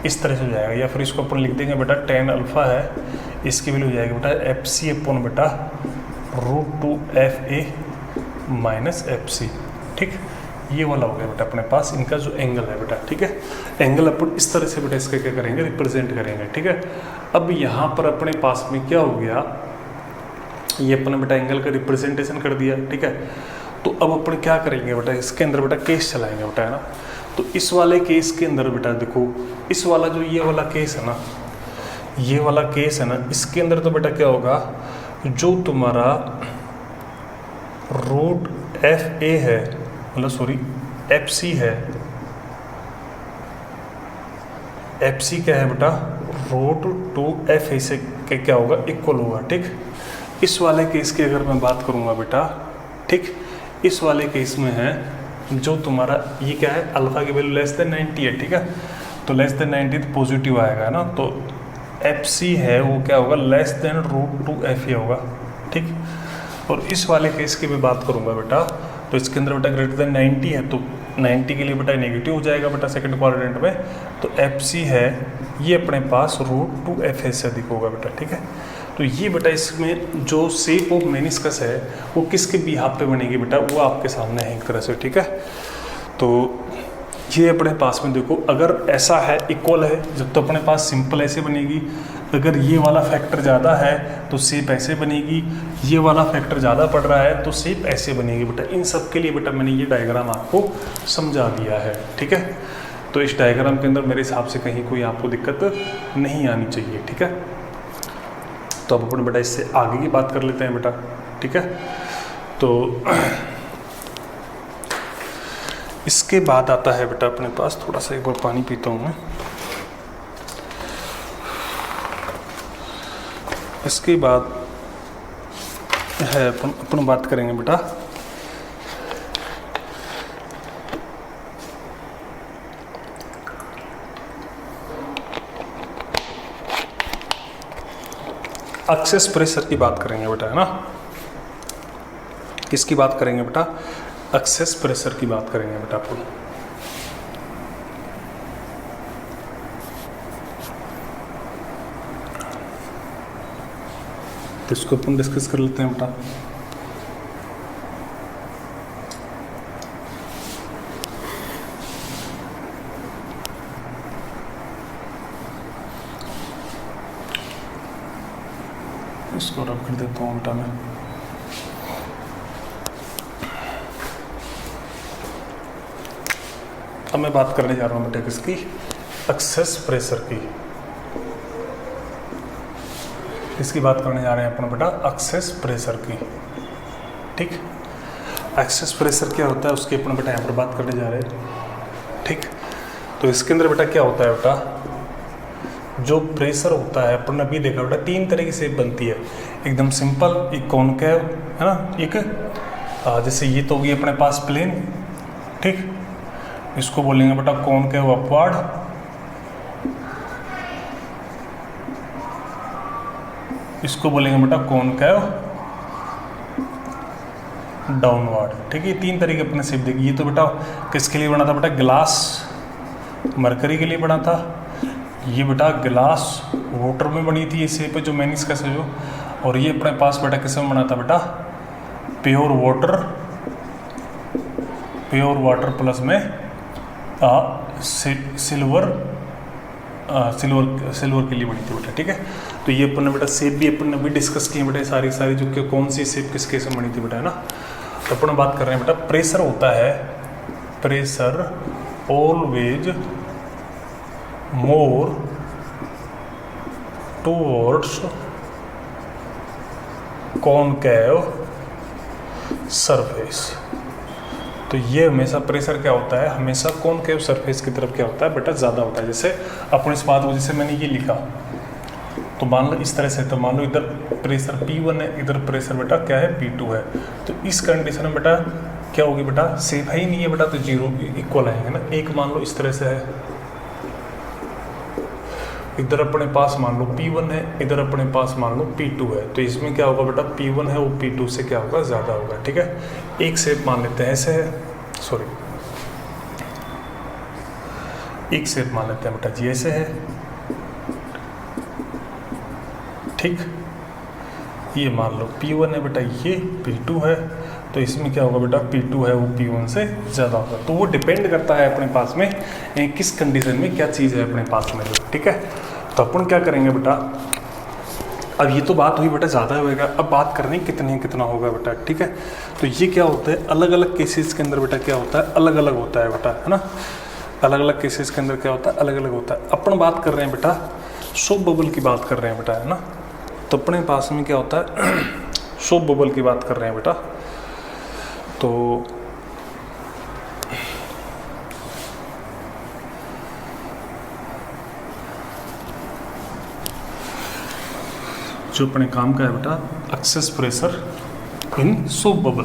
इस तरह से हो जाएगा, या फिर इसको अपन लिख देंगे बेटा टेन अल्फा है, इसकी वैल्यू हो जाएगी बेटा एफ सी अपन बेटा √2 F A minus F C, ठीक। ये वाला हो गया बेटा अपने पास इनका जो एंगल है बेटा, ठीक है। एंगल अपन इस तरह से बेटा इसका क्या करेंगे, रिप्रेजेंट करेंगे, ठीक है। अब यहाँ पर अपने पास में क्या हो गया, ये अपने बेटा एंगल का रिप्रेजेंटेशन कर दिया, ठीक है। तो अब अपन क्या करेंगे बेटा, इसके अंदर बेटा केस चलाएंगे बेटा, है ना। तो इस वाले केस के अंदर बेटा देखो, इस वाला जो ये वाला केस है ना, ये वाला केस है ना, इसके अंदर तो बेटा क्या होगा, जो तुम्हारा रूट एफ ए है, मतलब एफ सी है, एफ सी क्या है बेटा √2 एफ ए से क्या होगा, इक्वल होगा, ठीक। इस वाले केस की अगर मैं बात करूँगा बेटा, ठीक, इस वाले केस में है जो तुम्हारा ये क्या है, अल्फा की वैल्यू <90 है, ठीक है। तो <90 तो पॉजिटिव आएगा ना, तो एफ सी है वो क्या होगा <√2 एफ ए होगा, ठीक। और इस वाले केस की मैं बात करूँगा बेटा, तो इसके अंदर बेटा >90 है, तो 90 के लिए बेटा नेगेटिव हो जाएगा बेटा सेकंड क्वाड्रेंट में, तो एफ सी है ये अपने पास √2 एफ ए से अधिक होगा बेटा, ठीक है। तो ये बेटा इसमें जो शेप ऑफ मेनिस्कस है वो किसके बिहाफ पे बनेगी बेटा, वो आपके सामने है एक तरह से, ठीक है। तो ये अपने पास में देखो, अगर ऐसा है इक्वल है जब तो अपने पास सिंपल ऐसे बनेगी, अगर ये वाला फैक्टर ज़्यादा है तो शेप ऐसे बनेगी, ये वाला फैक्टर ज़्यादा पड़ रहा है तो शेप ऐसे बनेगी बेटा। इन सब के लिए बेटा मैंने ये डायग्राम आपको समझा दिया है, ठीक है। तो इस डायग्राम के अंदर मेरे हिसाब से कहीं कोई आपको दिक्कत नहीं आनी चाहिए, ठीक है। तो अब अपन बेटा इससे आगे की बात कर लेते हैं बेटा, ठीक है। तो इसके बाद आता है बेटा अपने पास, थोड़ा सा एक बार पानी पीता हूँ मैं। इसके बाद है अपन बात करेंगे बेटा एक्सेस प्रेशर की बात करेंगे बेटा, है ना। किसकी बात करेंगे बेटा, एक्सेस प्रेशर की बात करेंगे बेटा अपन। तो इसको अपन डिस्कस कर लेते हैं बेटा। इसको रब कर देता हूँ बेटा मैं। अब मैं बात करने जा रहा हूँ बेटा किसकी, एक्सेस प्रेशर की। इसकी बात करने जा रहे हैं अपन बेटा, एक्सेस प्रेशर की, ठीक। एक्सेस प्रेशर क्या होता है उसकी अपन बेटा यहाँ पर बात करने जा रहे हैं, ठीक। तो इसके अंदर बेटा क्या होता है बेटा, जो प्रेशर होता है अपन ने अभी देखा बेटा तीन तरह की शेप बनती है, एकदम सिंपल, एक कॉनकेव, है ना, एक जैसे ये तो होगी अपने पास प्लेन, ठीक। इसको बोलेंगे बेटा कॉनकेव अपवर्ड, इसको बोलेंगे बेटा कॉनकेव डाउनवर्ड। ठीक है, 3 तरीके अपने शेप देखिए। ये तो बेटा किसके लिए बना था बेटा, ग्लास मरकरी के लिए बना था। ये बेटा ग्लास वाटर में बनी थी ये शेप है जो मेनिस्कस है जो। और ये अपने पास बेटा किस में बना था बेटा, प्योर वाटर प्लस में सिल्वर के लिए बनी थी बेटा। ठीक है, तो ये अपन ने बेटा शेप भी अपन ने भी डिस्कस किए बेटा, सारी जो कि कौन सी शेप किस केस में बनी थी बेटा, है ना। तो अपन बात कर रहे हैं बेटा, प्रेशर होता है, pressure always more towards concave surface. तो ये हमेशा प्रेशर क्या होता है, हमेशा कॉनकेव सरफेस की तरफ क्या होता है बेटा, ज़्यादा होता है। जैसे अपन इस बात को, जैसे मैंने ये लिखा तो मान लो इस तरह से, तो मान लो इधर प्रेशर P1 है, इधर प्रेशर बेटा क्या है P2 है। तो इस कंडीशन में बेटा क्या होगी बेटा, सेफ है ही नहीं है बेटा, तो 0 इक्वल आएंगे ना। एक मान लो इस तरह से है, इधर अपने पास मान लो P1 है, इधर अपने पास मान लो P2 है। तो इसमें क्या होगा बेटा, P1 है वो P2 से क्या होगा, ज़्यादा होगा। ठीक है, एक शेप मान लेते हैं ऐसे है, सॉरी एक शेप मान लेते हैं बेटा जी ऐसे है। ठीक, ये मान लो P1 है बेटा, ये P2 है, तो इसमें क्या होगा बेटा, P2 है वो P1 से ज़्यादा होगा। तो वो डिपेंड करता है अपने पास में किस कंडीशन में क्या चीज़ है अपने पास में। ठीक है, तो अपन क्या करेंगे बेटा, अब ये तो बात हुई बेटा ज़्यादा होएगा, अब बात कर रहे हैं कितना होगा बेटा। ठीक है, तो ये क्या होता है, अलग अलग केसेस के अंदर बेटा क्या होता है, अलग अलग होता है बेटा, है ना। अलग अलग केसेस के अंदर क्या होता है, अलग अलग होता है। अपन बात कर रहे हैं बेटा सोप बबल की बात कर रहे हैं बेटा, है ना। तो अपने पास में क्या होता है, सोप बबल की बात कर रहे हैं बेटा। तो जो अपने काम का है बेटा, एक्सेस प्रेशर इन सोप बबल।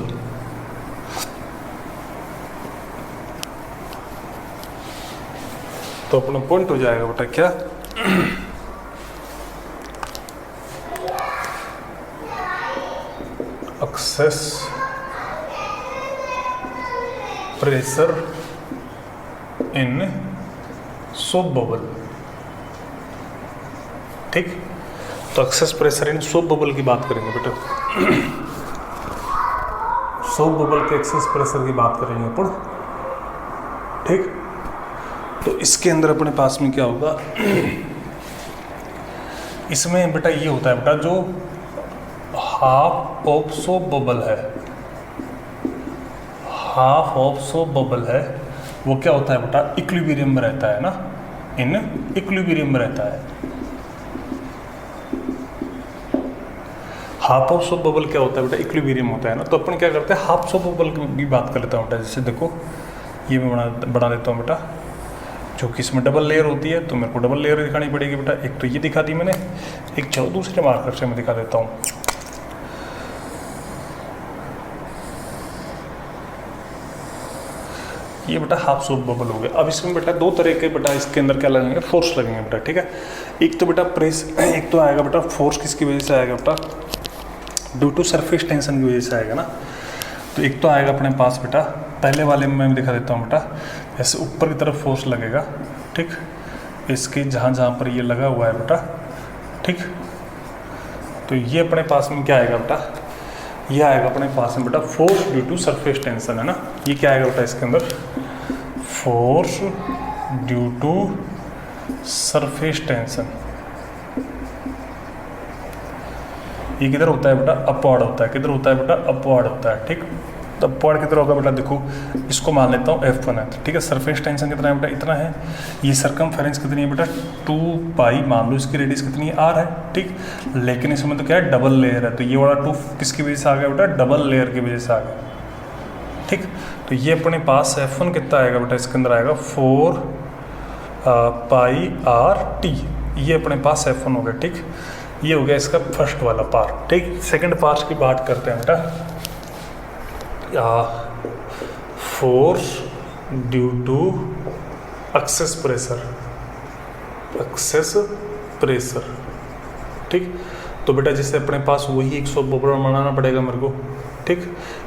तो अपना पॉइंट हो जाएगा बेटा क्या, एक्सेस प्रेशर इन सोप बबल। ठीक, तो एक्सेस प्रेशर इन सोप बबल की बात करेंगे बेटा, सोप बबल के एक्सेस प्रेशर की बात करेंगे अपन। ठीक, तो इसके अंदर अपने पास में क्या होगा, इसमें बेटा ये होता है बेटा, जो हाफ ऑफ सोप बबल है, हाफ ऑफ सोप बबल है, वो क्या होता है बेटा, इक्विलिब्रियम में रहता है ना, इन इक्विलिब्रियम में रहता है। हाफ ऑफ सोप बबल क्या होता है बेटा, इक्विलिब्रियम होता है ना। तो अपन क्या करते हैं, हाफ सोप बबल की भी बात कर लेता हूँ बेटा। जैसे देखो ये मैं बना देता हूँ बेटा, जो कि इसमें डबल लेयर होती है, तो मेरे को डबल लेयर दिखानी पड़ेगी बेटा। एक तो ये दिखा दी मैंने, एक चलो दूसरे मार्कर से मैं दिखा देता हूँ। ये बेटा हाफ सोप बबल हो गया। अब इसमें बेटा दो तरह के बेटा इसके अंदर क्या लगेंगे, फोर्स लगेंगे बेटा। ठीक है, एक तो बेटा प्रेस, एक तो आएगा बेटा फोर्स किसकी वजह से आएगा बेटा, ड्यू टू सरफेस टेंशन की वजह से आएगा ना। तो एक तो आएगा अपने पास बेटा, पहले वाले में मैं दिखा देता हूँ बेटा, ऐसे ऊपर की तरफ फोर्स लगेगा। ठीक, इसके जहाँ जहाँ पर ये लगा हुआ है बेटा। ठीक, तो ये अपने पास में क्या आएगा बेटा, ये आएगा अपने पास में बेटा force due to surface tension, है ना। ये क्या आएगा बेटा इसके अंदर, force due to surface tension. ये किधर होता है बेटा, अपवर्ड होता है। किधर होता है बेटा, अपवर्ड होता है। ठीक, तो अपवर्ड किधर होगा बेटा, देखो इसको मान लेता हूँ F1 है। ठीक है, सरफेस टेंशन कितना है बेटा, इतना है। ये सरकमफेरेंस कितनी है बेटा, 2 पाई, मान लो इसकी रेडियस कितनी है, R है। ठीक, लेकिन इसमें तो क्या है, डबल लेयर है, तो ये वाला 2 किसकी वजह से आ गया बेटा, डबल लेयर की वजह से आ गया। ठीक, तो ये अपने पास F1 कितना आएगा बेटा, इसके अंदर आएगा 4 पाई RT। ये अपने पास F1 हो गया। ठीक, ये हो गया इसका फर्स्ट वाला पार्ट। ठीक, सेकंड पार्ट की बात करते हैं बेटा, force due to excess pressure, excess pressure. ठीक, तो बेटा जैसे अपने पास वही एक सॉफ्ट बबल बनाना पड़ेगा मेरे को, ठीक।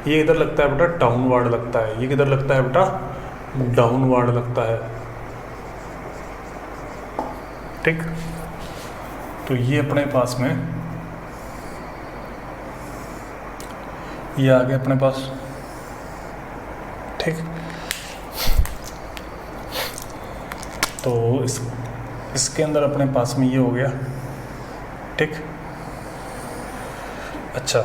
ये इधर लगता है बेटा डाउनवर्ड लगता है, ये किधर लगता है बेटा डाउनवर्ड लगता है, ठीक। तो ये अपने पास में ये आ गया अपने पास, ठीक। तो इसके अंदर अपने पास में ये हो गया, ठीक। अच्छा,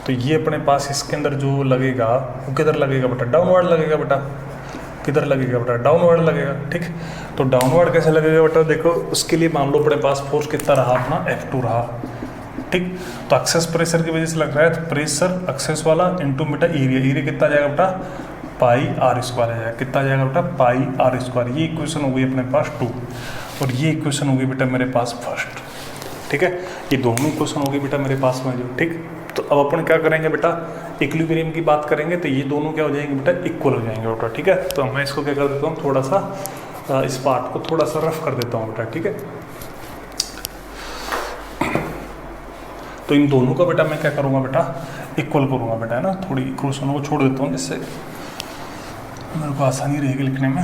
तो ये अपने पास इसके अंदर जो लगेगा वो किधर लगेगा बेटा डाउनवर्ड लगेगा बेटा, किधर लगेगा बेटा डाउनवर्ड लगेगा, ठीक। तो डाउनवर्ड कैसे लगेगा बेटा, देखो उसके लिए मान लो अपने पास फोर्स कितना रहा अपना F2 रहा, ठीक। तो एक्सेस प्रेशर की वजह से लग रहा है, तो प्रेशर एक्सेस वाला इनटू बेटा एरिया, एरिया कितना जाएगा बेटा पाई आर स्क्वायर आएगा, कितना जाएगा बेटा पाई आर स्क्वायर। ये इक्वेशन हो गई अपने पास 2 और ये इक्वेशन हो गई बेटा मेरे पास फर्स्ट, ठीक है। ये दोनों इक्वेशन हो गई बेटा मेरे पास में जो, ठीक। तो अब अपन क्या करेंगे बेटा इक्विलिब्रियम की बात करेंगे, तो ये दोनों क्या हो जाएंगे बेटा इक्वल हो जाएंगे बेटा, ठीक है। तो मैं इसको क्या कर देता हूँ, थोड़ा सा इस पार्ट को थोड़ा सा रफ कर देता हूँ बेटा, ठीक है। तो इन दोनों का बेटा मैं क्या करूँगा बेटा इक्वल करूँगा बेटा, है ना। थोड़ी इक्वेशनों को छोड़ देता हूँ जिससे मेरे को आसानी रहेगी लिखने में।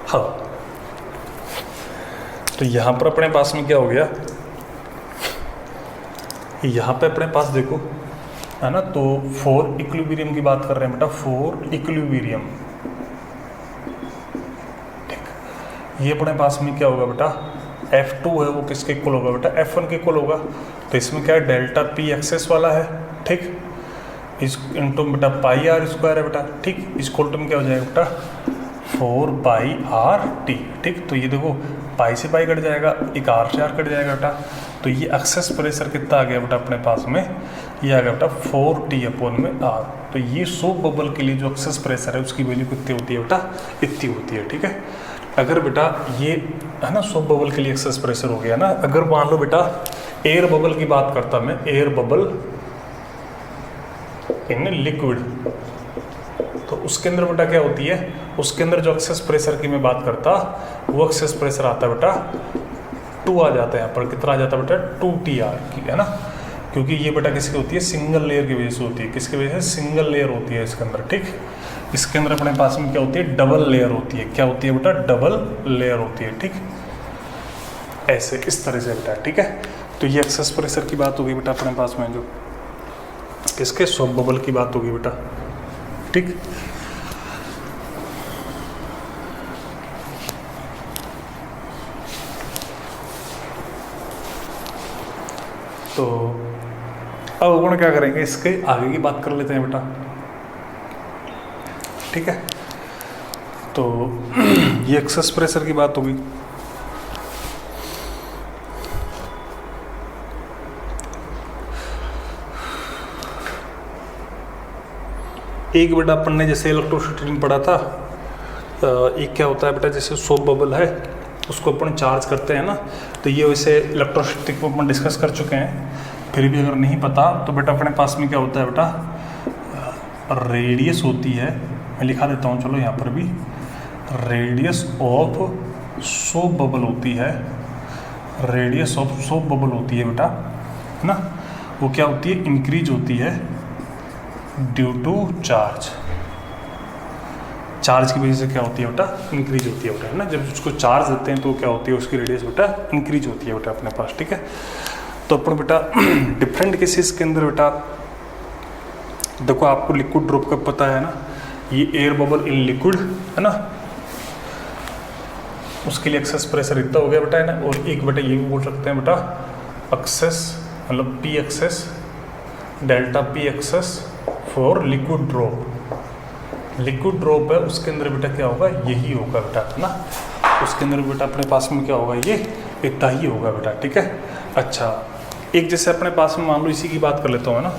हाँ, तो यहाँ पर अपने पास में क्या हो गया, यहाँ पे अपने पास देखो है ना, तो फॉर इक्विलिब्रियम की बात कर रहे हैं बेटा, फॉर इक्विलिब्रियम, ठीक। ये अपने पास में क्या होगा बेटा F2 है वो किसके इक्वल होगा बेटा F1 के इक्वल होगा। तो इसमें क्या है डेल्टा P एक्सेस वाला है, ठीक। इस इंटू बेटा पाई आर स्क्वायर है बेटा, ठीक। इस कोल्ट में क्या हो जाएगा बेटा 4 पाई आर टी, ठीक। तो ये देखो पाई से पाई कट जाएगा, एक आर से आर कट जाएगा बेटा। तो ये एक्सेस प्रेशर कितना आ गया बेटा अपने पास में, ये आ गया बेटा 4T अपॉन में आर। तो ये सोप बबल के लिए जो एक्सेस प्रेशर है उसकी वैल्यू कितनी होती है बेटा इतनी होती है, ठीक है। अगर बेटा ये है ना सोप बबल के लिए एक्सेस प्रेशर हो गया ना, अगर मान लो बेटा एयर बबल की बात करता मैं, एयर बबल इन लिक्विड, तो उसके अंदर बेटा क्या होती है, उसके अंदर जो एक्सेस प्रेशर की मैं बात करता वो एक्सेस प्रेशर आता है बेटा 2 आ जाता है यहाँ पर, कितना आ जाता है बेटा 2TR की, है ना। क्योंकि ये बेटा किसकी होती है सिंगल लेयर की वजह से होती है, किसकी वजह से सिंगल लेयर होती है इसके अंदर, ठीक। इसके अंदर अपने पास में क्या होती है डबल लेयर होती है, क्या होती है बेटा डबल लेयर होती है, ठीक। ऐसे इस तरह से बेटा, ठीक है। तो ये एक्सेस प्रेशर की बात होगी बेटा अपने पास में, जो किसके सोप बबल की बात होगी बेटा, ठीक। तो अब अपन क्या करेंगे इसके आगे की बात कर लेते हैं बेटा, ठीक है। तो ये एक्सेस प्रेशर की बात होगी। एक बेटा अपन ने जैसे इलेक्ट्रोसिटी में पढ़ा था, एक क्या होता है बेटा जैसे सोप बबल है उसको अपन चार्ज करते हैं ना, तो ये वैसे इलेक्ट्रोसिटी को अपन डिस्कस कर चुके हैं। फिर भी अगर नहीं पता तो बेटा अपने पास में क्या होता है बेटा रेडियस होती है, मैं लिखा देता हूँ चलो यहाँ पर भी, रेडियस ऑफ सोप बबल होती है, रेडियस ऑफ सोप बबल होती है बेटा, है ना। वो क्या होती है इंक्रीज होती है ड्यू टू चार्ज, चार्ज की वजह से क्या होती है बेटा इंक्रीज होती है बेटा, है ना। जब उसको चार्ज देते हैं तो क्या होती है उसकी रेडियस बेटा इंक्रीज होती है बेटा अपने पास, ठीक है। तो अपन बेटा डिफरेंट केसेस के अंदर बेटा देखो आपको लिक्विड ड्रॉप का पता है ना, ये एयर बबल इन लिक्विड है ना, उसके लिए एक्सेस प्रेशर इतना हो गया बेटा, है ना। और एक बेटा ये भी बोल सकते हैं बेटा एक्सेस मतलब P excess delta P excess for liquid drop, liquid drop है उसके अंदर बेटा क्या होगा यही होगा बेटा, है ना। उसके अंदर बेटा अपने पास में क्या होगा ये इतना ही होगा बेटा, ठीक है। अच्छा एक जैसे अपने पास में मान लो इसी की बात कर लेता हूँ, है ना।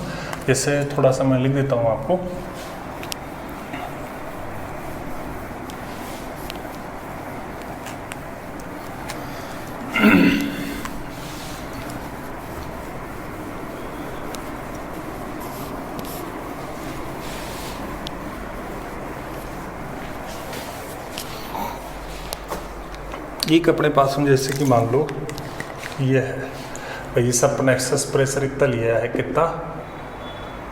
जैसे थोड़ा सा मैं लिख देता हूँ आपको, एक अपने पास में जैसे कि मान लो ये है भाई, ये सब अपना एक्सेस प्रेशर इतना लिया है, कितना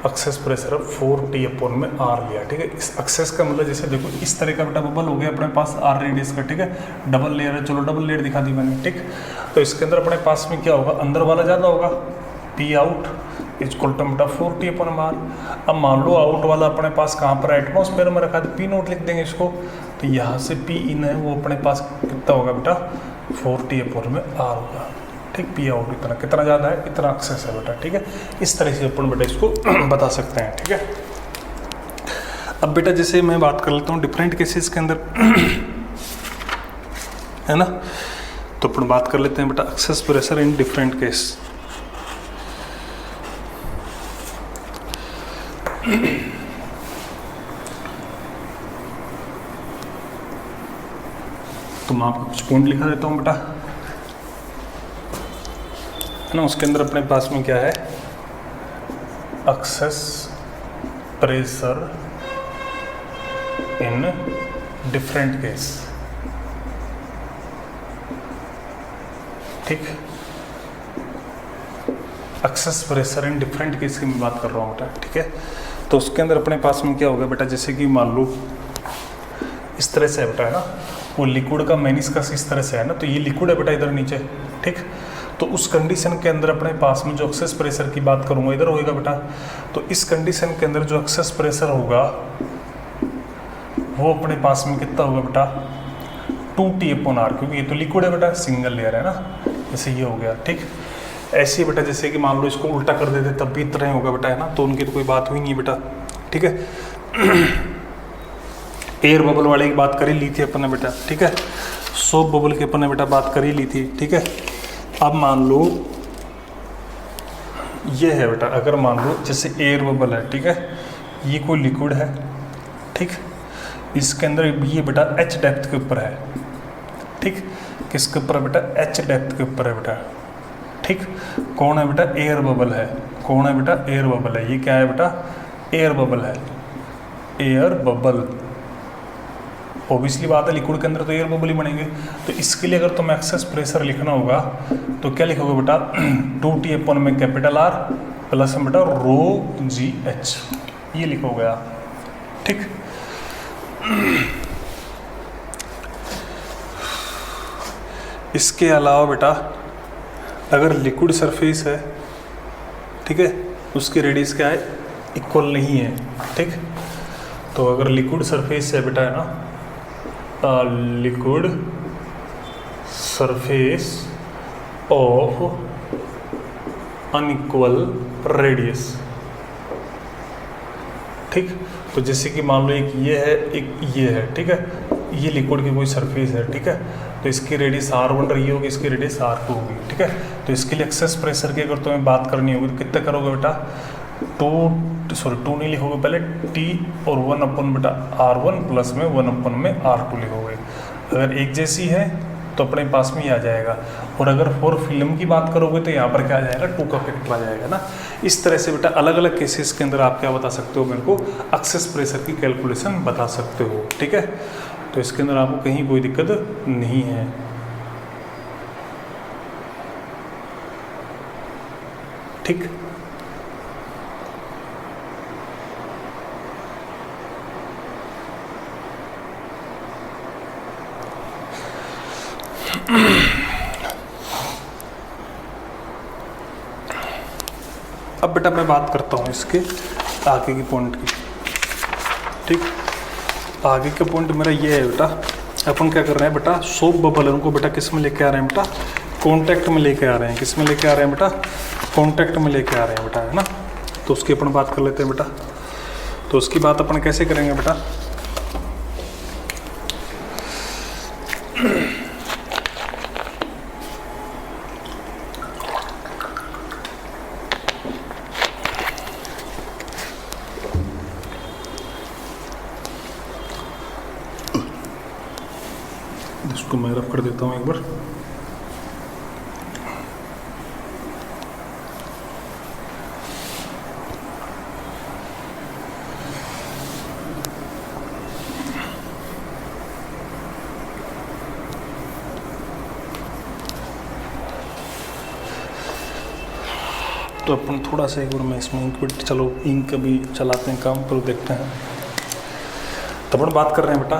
एक्सेस प्रेशर 4T अपॉन में R लिया, ठीक है। इस एक्सेस का मतलब जैसे देखो इस तरह का बेटा बबल हो गया अपने पास R रेडियस का, ठीक है। डबल लेयर है, चलो डबल लेयर दिखा दी मैंने, ठीक। तो इसके अंदर अपने पास में क्या होगा, अंदर वाला ज़्यादा होगा, P आउट इक्वल टू बेटा 4T अपॉन में R। अब मान लो आउट वाला अपने पास कहाँ पर एटमॉस्फेयर में रखा, तो P नोट लिख देंगे इसको। तो यहाँ से P इन है वो अपने पास कितना होगा बेटा 4T अपॉन में R होगा, ठीक। P आउट इतना, कितना ज़्यादा है इतना एक्सेस है बेटा, ठीक है। इस तरह से अपन बेटा इसको बता सकते हैं, ठीक है। अब बेटा जैसे मैं बात कर लेता हूँ डिफरेंट केसेस के अंदर है ना, तो अपन बात कर लेते हैं बेटा access pressure in different case. तो मैं आपको कुछ पॉइंट लिखा देता हूँ बेटा, है ना। उसके अंदर अपने पास में क्या है, excess pressure in different case, ठीक। Excess pressure in different case की मैं बात कर रहा हूँ बेटा, ठीक है। तो उसके अंदर अपने पास में क्या होगा बेटा, जैसे कि मान लो इस तरह से है बेटा, है ना, वो लिक्विड का मेनिस्कस इस तरह से है ना, तो ये लिक्विड है बेटा इधर नीचे, ठीक। तो उस कंडीशन के अंदर अपने पास में जो एक्सेस प्रेशर की बात करूंगा इधर होएगा बेटा। तो इस कंडीशन के अंदर जो एक्सेस प्रेशर होगा वो अपने पास में कितना होगा बेटा 2T अपॉन R, क्योंकि ये तो लिक्विड है बेटा, सिंगल लेयर है ना, जैसे ये हो गया, ठीक। ऐसे ही बेटा जैसे कि मान लो इसको उल्टा कर देते तब भी इतना ही होगा बेटा, है ना, तो उनकी तो कोई बात हुई नहीं है बेटा, ठीक है। एयर बबल वाले की बात करी ली थी अपन ने बेटा, ठीक है। सोप बबल की अपन ने बेटा बात करी ली थी, ठीक है। अब मान लो ये है बेटा, अगर मान लो जैसे एयर बबल है, ठीक है, ये कोई लिक्विड है, ठीक। इसके अंदर ये बेटा H डेप्थ के ऊपर है, ठीक। किसके ऊपर है बेटा, H डेप्थ के ऊपर है बेटा, ठीक। कौन है बेटा, एयर बबल है। कौन है बेटा, एयर बबल है। ये क्या है बेटा, एयर बबल है, एयर बबल। ऑब्वियसली बात है लिक्विड के अंदर तो एयर बबल ही बनेंगे। तो इसके लिए अगर तुम्हें एक्सेस प्रेशर लिखना होगा तो क्या लिखोगे बेटा 2T अपॉन में कैपिटल R प्लस में बेटा ρGH, ये लिखोगे आप, ठीक। इसके अलावा बेटा अगर लिक्विड सरफेस है, ठीक है, उसकी रेडियस क्या है, इक्वल नहीं है, ठीक। तो अगर लिक्विड सरफेस है बेटा, है ना, liquid surface of unequal radius, ठीक। तो जैसे कि मान लो एक ये है, एक ये है, ठीक है, ये लिक्विड की कोई सरफेस है, ठीक है। तो इसकी रेडियस R1 रही होगी, इसकी रेडियस R2 होगी, ठीक है। तो इसके लिए एक्सेस प्रेशर की अगर तुम्हें बात करनी होगी तो कितना करोगे बेटा, 2 नहीं लिखोगे पहले, T और 1 अपन बेटा R1 प्लस में 1 अपन में R2 लिखोगे। अगर एक जैसी है तो अपने पास में ही आ जाएगा, और अगर फॉर फिल्म की बात करोगे तो यहाँ पर क्या आ जाएगा, 2 का फैक्टर आ जाएगा ना। इस तरह से बेटा अलग अलग केसेस के अंदर आप क्या बता सकते हो, मेरे को एक्सेस प्रेशर की कैलकुलेशन बता सकते हो, ठीक है। तो इसके अंदर आपको कहीं कोई दिक्कत नहीं है, ठीक। अब बेटा मैं बात करता हूँ इसके आगे की पॉइंट की, ठीक। आगे का पॉइंट मेरा ये है बेटा, अपन क्या कर रहे हैं बेटा, सोप बबल उनको बेटा किस में लेके आ रहे हैं बेटा, कॉन्टैक्ट में लेके आ रहे हैं। किस में लेके आ रहे हैं बेटा, कॉन्टैक्ट में लेके आ रहे हैं बेटा, है ना। तो उसकी अपन बात कर लेते हैं बेटा। तो उसकी बात अपन कैसे करेंगे बेटा, इसको मैं रफ कर देता हूँ एक बार। तो अपन थोड़ा सा एक बार मैं इसमें इंक बिट, चलो इंक भी चलाते हैं काम, पर देखते हैं। तो अपन बात कर रहे हैं बेटा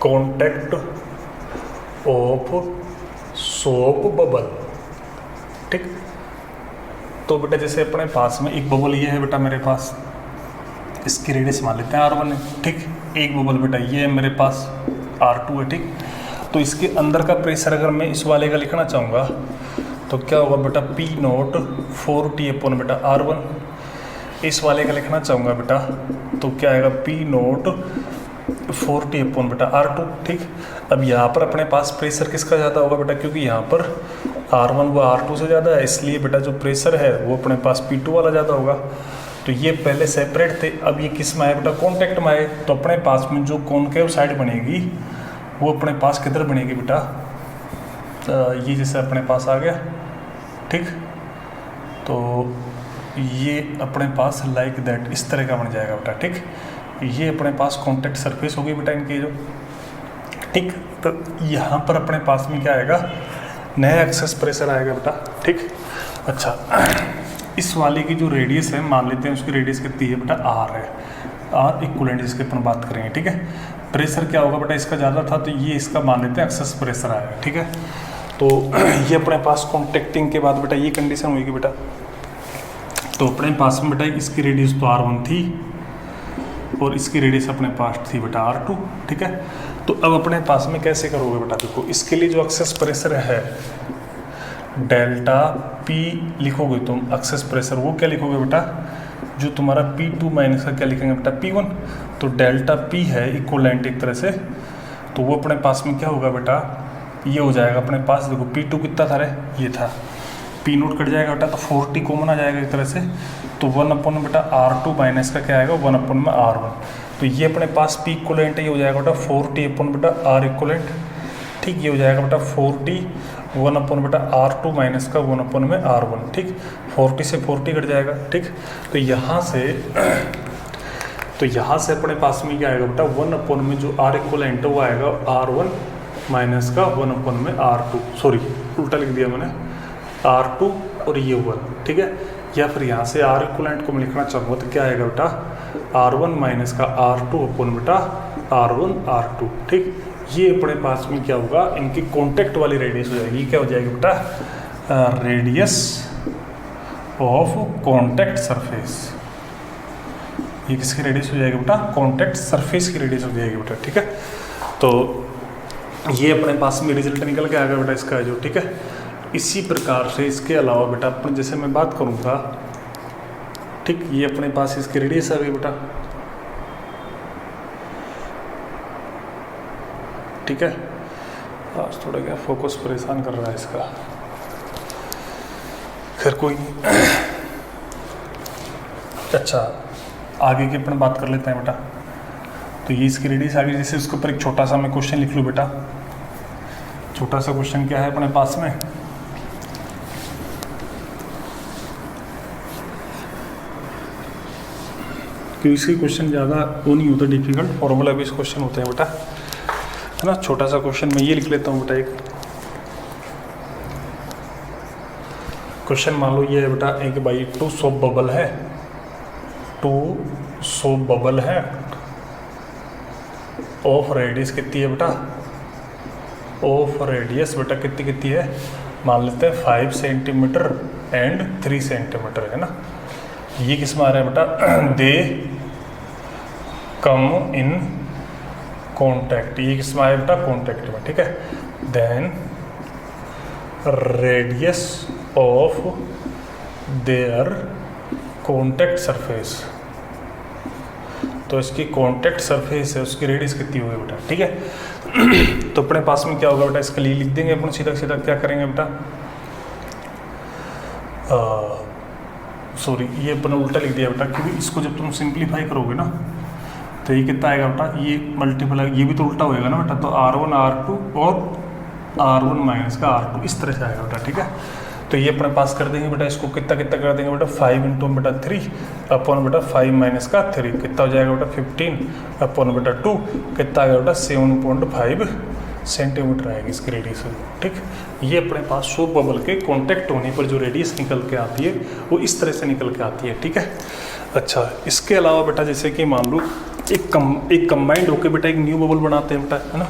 कॉन्टैक्ट ऑफ सोप बबल, ठीक। तो बेटा जैसे अपने पास में एक बबल ये है बेटा मेरे पास, इसकी रेडियस मान लेते हैं R1 है, ठीक। एक बबल बेटा ये है मेरे पास R2 है, ठीक। तो इसके अंदर का प्रेशर अगर मैं इस वाले का लिखना चाहूँगा तो क्या होगा बेटा P नॉट 4T अपॉन बेटा R1। इस वाले का लिखना चाहूँगा बेटा तो क्या आएगा P नॉट 4T अपॉन बेटा R2, ठीक। अब यहाँ पर अपने पास प्रेशर किसका ज़्यादा होगा बेटा, क्योंकि यहाँ पर R1 वो R2 से ज़्यादा है, इसलिए बेटा जो प्रेशर है वो अपने पास P2 वाला ज़्यादा होगा। तो ये पहले सेपरेट थे, अब ये किस में आए बेटा, कॉन्टैक्ट में आए। तो अपने पास में जो कॉनकेव साइड बनेगी वो अपने पास किधर बनेगी बेटा, ये जैसे अपने पास आ गया, ठीक। तो ये अपने पास लाइक दैट इस तरह का बन जाएगा बेटा, ठीक। ये अपने पास कॉन्टैक्ट सरफेस होगी बेटा इनके जो, ठीक। तो यहाँ पर अपने पास में क्या आएगा, नया एक्सेस प्रेशर आएगा बेटा, ठीक। अच्छा, इस वाले की जो रेडियस है मान लेते हैं उसकी रेडियस कितनी है बेटा, R है, R इक्वलेंट जिसके अपन बात करेंगे, ठीक है। प्रेशर क्या होगा बेटा, इसका ज़्यादा था तो ये इसका मान लेते हैं एक्सेस प्रेशर आएगा, ठीक है। तो ये अपने पास कॉन्टैक्टिंग के बाद बेटा ये कंडीशन होगी बेटा, तो अपने पास में बेटा इसकी रेडियस तो R1 थी और इसकी रेडियस अपने पास थी बेटा R2, ठीक है। तो अब अपने पास में कैसे करोगे बेटा, देखो इसके लिए जो एक्सेस प्रेशर है डेल्टा P लिखोगे तुम एक्सेस प्रेशर, वो क्या लिखोगे बेटा, जो तुम्हारा P2 माइनस का क्या लिखेंगे बेटा P1। तो डेल्टा P है इक्वलेंट एक तरह से, तो वो अपने पास में क्या होगा बेटा, ये हो जाएगा अपने पास, देखो P2 कितना था रे, ये था, P नोट कट जाएगा बेटा तो 4T कॉमन आ जाएगा एक तरह से, तो 1 अपॉन बेटा R2 माइनस का क्या आएगा 1 अपॉन में R1। तो ये अपने पास P इक्वलेंट ये हो जाएगा बेटा 4T अपॉन बेटा R इक्वलेंट, ठीक। ये हो जाएगा बेटा 4T 1 अपॉन बेटा R2 माइनस का 1 अपॉन में R1, ठीक। 4T से 4T कट जाएगा, ठीक। तो यहाँ से अपने पास में क्या आएगा बेटा 1 अपॉन में जो R इक्वलेंट है वो आएगा R1 माइनस का 1 अपॉन में R2, सॉरी उल्टा लिख दिया मैंने, R2 और ये 1, ठीक है। या फिर यहाँ से R इक्वलेंट को मैं लिखना चाहूँगा तो क्या आएगा बेटा R1 माइनस का R2 अपॉन बेटा R1 R2, ठीक। ये अपने पास में क्या होगा, इनकी कॉन्टैक्ट वाली रेडियस हो जाएगी, क्या हो जाएगी बेटा, रेडियस ऑफ कॉन्टैक्ट सरफेस। ये किसकी रेडियस हो जाएगी बेटा, कॉन्टैक्ट सरफेस की रेडियस हो जाएगी बेटा, ठीक है। तो ये अपने पास में रिजल्ट निकल के आ गया बेटा इसका जो, ठीक है। इसी प्रकार से इसके अलावा बेटा अपन जैसे मैं बात करूँगा, ठीक, ये अपने पास इसकी रेडियस आ गई बेटा, ठीक है। आज थोड़ा क्या फोकस परेशान कर रहा है इसका, खैर कोई नहीं। अच्छा, आगे की अपन बात कर लेते हैं बेटा। तो ये इसकी रेडियस आ गई, जैसे उसके ऊपर एक छोटा सा मैं क्वेश्चन लिख लूँ बेटा। छोटा सा क्वेश्चन क्या है अपने पास में, क्योंकि इसकी क्वेश्चन ज़्यादा वो नहीं होता डिफिकल्ट, फॉर्मूला बेस्ड क्वेश्चन होते हैं बेटा, है ना। छोटा सा क्वेश्चन मैं ये लिख लेता हूँ बेटा, एक क्वेश्चन मान लो ये है बेटा, एक भाई 2 सोप बबल है, 2 सोप बबल है, ऑफ रेडियस कितनी है बेटा, ऑफ रेडियस बेटा कितनी है, मान लेते हैं 5 सेंटीमीटर एंड 3 सेंटीमीटर, है ना। ये किस में आ रहा है बेटा, दे कम इन कॉन्टैक्ट, ये किस में आया बेटा, कॉन्टैक्ट में, ठीक है। Then radius of their contact surface, तो इसकी कॉन्टैक्ट सरफेस है उसकी रेडियस कितनी होगी बेटा, ठीक है। तो अपने पास में क्या होगा बेटा, इसके लिए लिख देंगे अपन सीधा सीधा, क्या करेंगे बेटा, सॉरी ये अपन उल्टा लिख दिया बेटा, क्योंकि इसको जब तुम सिंप्लीफाई करोगे ना तो ये कितना आएगा बेटा, ये मल्टीप्लाई, ये भी तो उल्टा होएगा ना बेटा, तो R1 R2 और R1 माइनस का R2 इस तरह से आएगा बेटा, ठीक है। तो ये अपने पास कर देंगे बेटा, इसको कितना कितना कर देंगे बेटा, 5 इंटू बेटा 3 अपॉन बेटा 5 माइनस का 3 कितना हो जाएगा बेटा 15 अपॉन बेटा 2 कितना आ गया बेटा 7.5 सेंटीमीटर आएगी इसकी रेडियस, ठीक। ये अपने पास सोप बबल के कांटेक्ट होने पर जो रेडियस निकल के आती है वो इस तरह से निकल के आती है, ठीक है। अच्छा, इसके अलावा बेटा जैसे कि मान लो एक कंबाइंड होकर बेटा एक न्यू बबल बनाते हैं बेटा, है ना।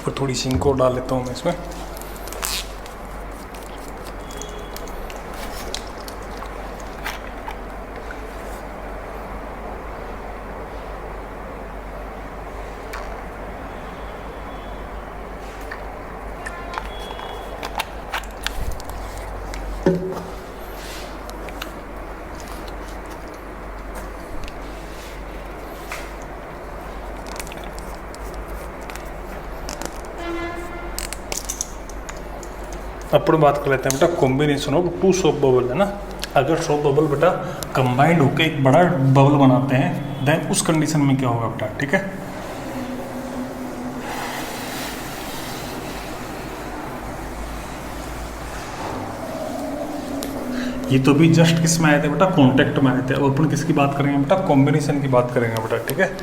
और थोड़ी सी इंक और डाल लेता हूँ मैं इसमें। अपन बात कर लेते हैं बेटा combination of two soap bubble, है ना। अगर सोप बबल बेटा कंबाइंड होकर एक बड़ा बबल बनाते हैं देन उस कंडीशन में क्या होगा बेटा, ठीक है। ये तो भी जस्ट किस में आए थे बेटा, कॉन्टेक्ट में आए थे। अब अपन किसकी बात करेंगे बेटा, कॉम्बिनेशन की बात करेंगे बेटा, ठीक है।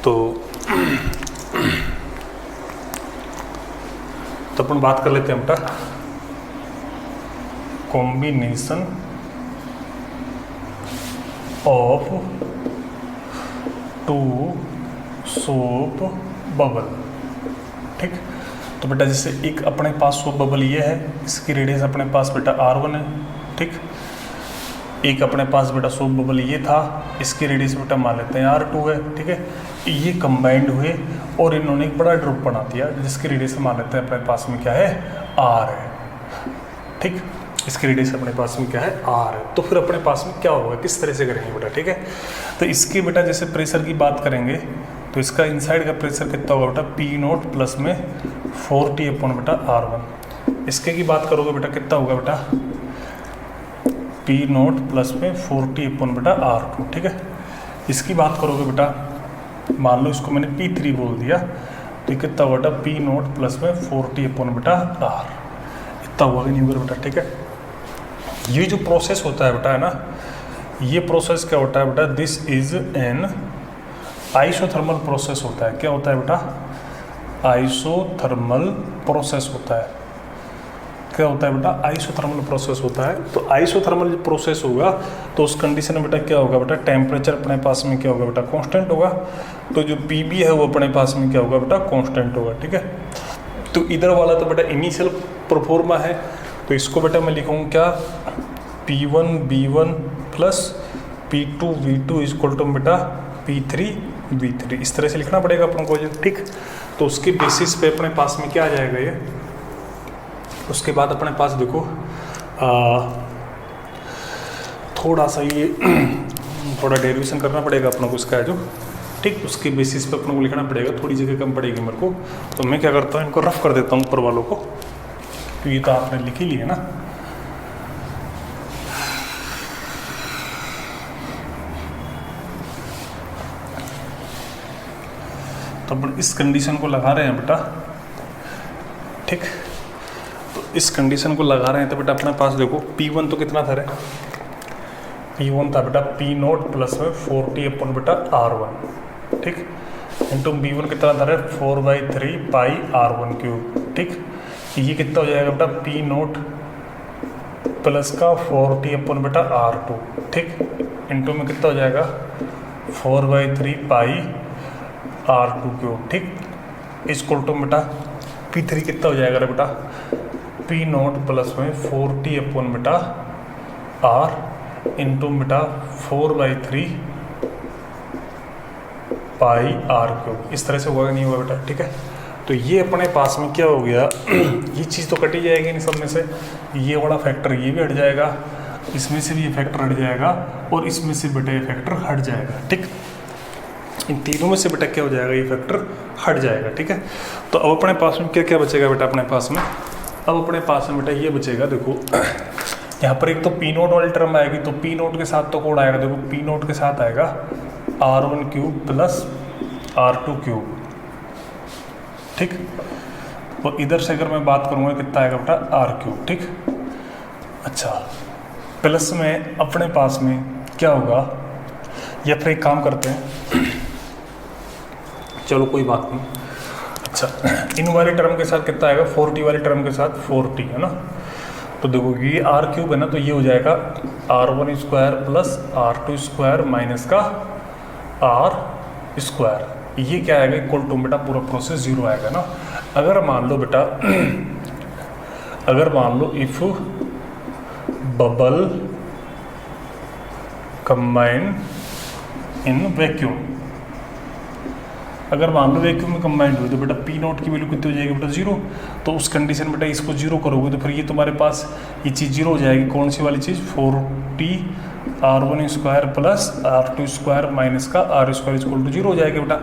तो अपन बात कर लेते हैं बेटा combination of two soap bubble, ठीक। तो बेटा जैसे एक अपने पास सोप बबल ये है, इसकी रेडियस अपने पास बेटा R1 है, ठीक। एक अपने पास बेटा सोप बबल ये था, इसकी रेडियस बेटा मान लेते हैं R2 है, ठीक है। ये कंबाइंड हुए और इन्होंने एक बड़ा ड्रॉप बना दिया जिसकी रेडियस मान लेते हैं अपने पास में क्या है, R है, ठीक। इसकी रेडियस अपने पास में क्या है, R है। तो फिर अपने पास में क्या होगा, किस तरह से करेंगे बेटा, ठीक है। तो इसकी बेटा जैसे प्रेशर की बात करेंगे तो इसका इनसाइड का प्रेशर कितना होगा बेटा, P0 प्लस में 40 अपॉन बेटा R1। इसके की बात करोगे बेटा कितना होगा बेटा, P0 प्लस में 40 अपॉन बेटा R2, ठीक है। इसकी बात करोगे बेटा, मान लो इसको मैंने P3 बोल दिया, तो कितना होगा बेटा, P0 प्लस में 40 अपॉन बेटा R, इतना हुआ कि नहीं होगा बेटा, ठीक है। ये जो प्रोसेस होता है बेटा, है ना, ये प्रोसेस क्या होता है बेटा, this is an isothermal process होता है। क्या होता है बेटा, आइसोथर्मल प्रोसेस होता है। क्या होता है बेटा, आइसोथर्मल प्रोसेस होता है। तो आइसोथर्मल प्रोसेस होगा तो उस कंडीशन में बेटा क्या होगा बेटा, टेम्परेचर अपने पास में क्या होगा बेटा, कांस्टेंट होगा। तो जो पीबी है वो अपने पास में क्या होगा बेटा, कांस्टेंट होगा, ठीक है। तो इधर वाला तो बेटा इनिशियल प्रोफॉर्मा है, तो इसको बेटा मैं लिखूँगा क्या, P1 B1 plus P2 V2 equal to बेटा P3 V3, इस तरह से लिखना पड़ेगा अपन को, ठीक। तो उसके बेसिस पे अपने पास में क्या आ जाएगा ये। उसके बाद अपने पास देखो थोड़ा सा ये थोड़ा डेरिवेशन करना पड़ेगा अपने को इसका जो, ठीक। उसके बेसिस पे अपने को लिखना पड़ेगा, थोड़ी जगह कम पड़ेगी मेरे को। तो मैं क्या करता हूँ, इनको रफ कर देता हूँ ऊपर वालों को, तो ये तो आपने लिख ही लिया ना। तो अपन इस कंडीशन को लगा रहे हैं बेटा, ठीक। तो इस कंडीशन को लगा रहे हैं तो बेटा अपने पास देखो P1 तो कितना था रे, P1 था बेटा P0 प्लस में 40 अपॉन बेटा R1, ठीक। इंटू B1 कितना था रे, 4/3 पाई R1 क्यूब, ठीक। ये कितना हो जाएगा बेटा, P0 प्लस का 40 अपॉन बेटा R2, ठीक। इंटू में कितना हो जाएगा, 4/3 पाई R2 क्यूब, ठीक। इक्वल टू बेटा P3 कितना हो जाएगा बेटा, P0 प्लस में 40 अपॉन बेटा R इंटू बेटा 4/3 पाई R क्यूब, इस तरह से होगा नहीं होगा बेटा, ठीक है। तो ये अपने पास में क्या हो गया, ये चीज़ तो कटी जाएगी इन सब में से, ये वाला फैक्टर ये भी हट जाएगा, इसमें से भी ये फैक्टर हट जाएगा और इसमें से बेटा ये फैक्टर हट जाएगा, ठीक। इन तीनों में से बेटा क्या हो जाएगा, ये फैक्टर हट जाएगा, ठीक है। तो अब अपने पास में क्या क्या बचेगा बेटा, अपने पास में अब अपने पास में बेटा ये बचेगा, देखो यहाँ पर एक तो P0 वाली टर्म आएगी, तो P0 के साथ तो कोड आएगा, देखो P0 के साथ आएगा R1 cube plus R2 cube, ठीक। तो इधर से अगर मैं बात करूँगा कितना आएगा बेटा, R क्यूब, ठीक। अच्छा, प्लस में अपने पास में क्या होगा, या फिर एक काम करते हैं, चलो कोई बात नहीं। अच्छा, इन वाले टर्म के साथ कितना आएगा, 4t वाले टर्म के साथ 4t है ना। तो देखो ये r³ है ना, तो ये हो जाएगा r1 square plus r2 square minus का r स्क्वायर। ये क्या आएगा, इक्वल टू बेटा पूरा प्रोसेस 0 आएगा ना। अगर मान लो बेटा अगर मान लो if bubble combine in vacuum, अगर मान लो वैक्यूम में कंबाइंड हुई तो बेटा पी नॉट की वैल्यू कितनी हो जाएगी बेटा 0। तो उस कंडीशन बेटा इसको 0 करोगे तो फिर ये तुम्हारे पास ये चीज़ 0 हो जाएगी। कौन सी वाली चीज़, 4t r1 square plus r2 square minus का r स्क्वायर इक्वल टू 0 हो जाएगा बेटा।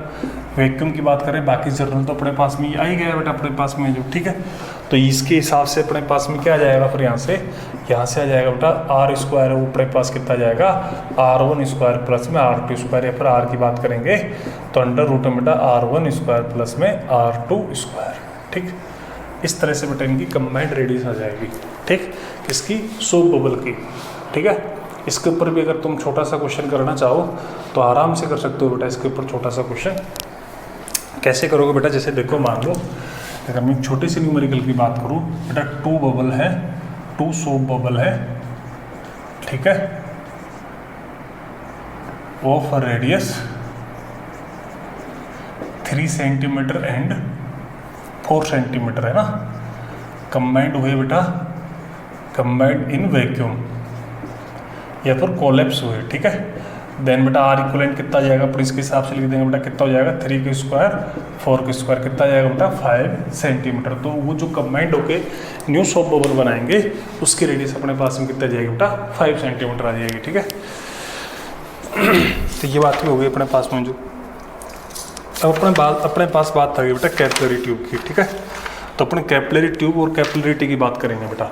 वैक्यूम की बात करें, बाकी जनरल तो अपने पास में आ ही गया बेटा अपने पास में जो, ठीक है। तो इसके हिसाब से अपने पास में क्या आ जाएगा, फिर यहाँ से आ जाएगा बेटा r स्क्वायर है वो अपने पास कितना आ जाएगा, r1 स्क्वायर प्लस में r2 स्क्वायर, या फिर r की बात करेंगे तो अंडर रूट में बेटा r1 स्क्वायर प्लस में r2 स्क्वायर, ठीक। इस तरह से बेटा इनकी कंबाइंड रेडियस आ जाएगी, ठीक, किसकी, सोप बबल की, ठीक है। इसके ऊपर भी अगर तुम छोटा सा क्वेश्चन करना चाहो तो आराम से कर सकते हो बेटा। इसके ऊपर छोटा सा क्वेश्चन कैसे करोगे बेटा, जैसे देखो मान लो अगर मैं छोटी सी न्यूमेरिकल की बात करूँ बेटा, 2 बबल है, 2 सोप बबल है, ठीक है, of radius 3 centimetre and 4 centimetre है ना, कंबाइंड हुए बेटा, कंबाइंड इन वैक्यूम या फिर कोलैप्स हुए, ठीक है। देन बेटा आर इक्वलेंट कितना आ जाएगा, पर इसके हिसाब से लिख देंगे बेटा, कितना हो जाएगा 3 के स्क्वायर 4 के स्क्वायर, कितना आ जाएगा बेटा 5 सेंटीमीटर। तो वो जो कंबाइंड होके न्यू सोप बबल बनाएंगे उसकी रेडियस अपने पास में कितना जाएगी बेटा, 5 सेंटीमीटर आ जाएगी, ठीक है। तो ये बात भी हो गई अपने पास में जो। अब अपने पास बात आ गई बेटा कैपिलरी ट्यूब की, ठीक है। तो अपने कैपिलरी ट्यूब और कैपिलरिटी की बात करेंगे बेटा।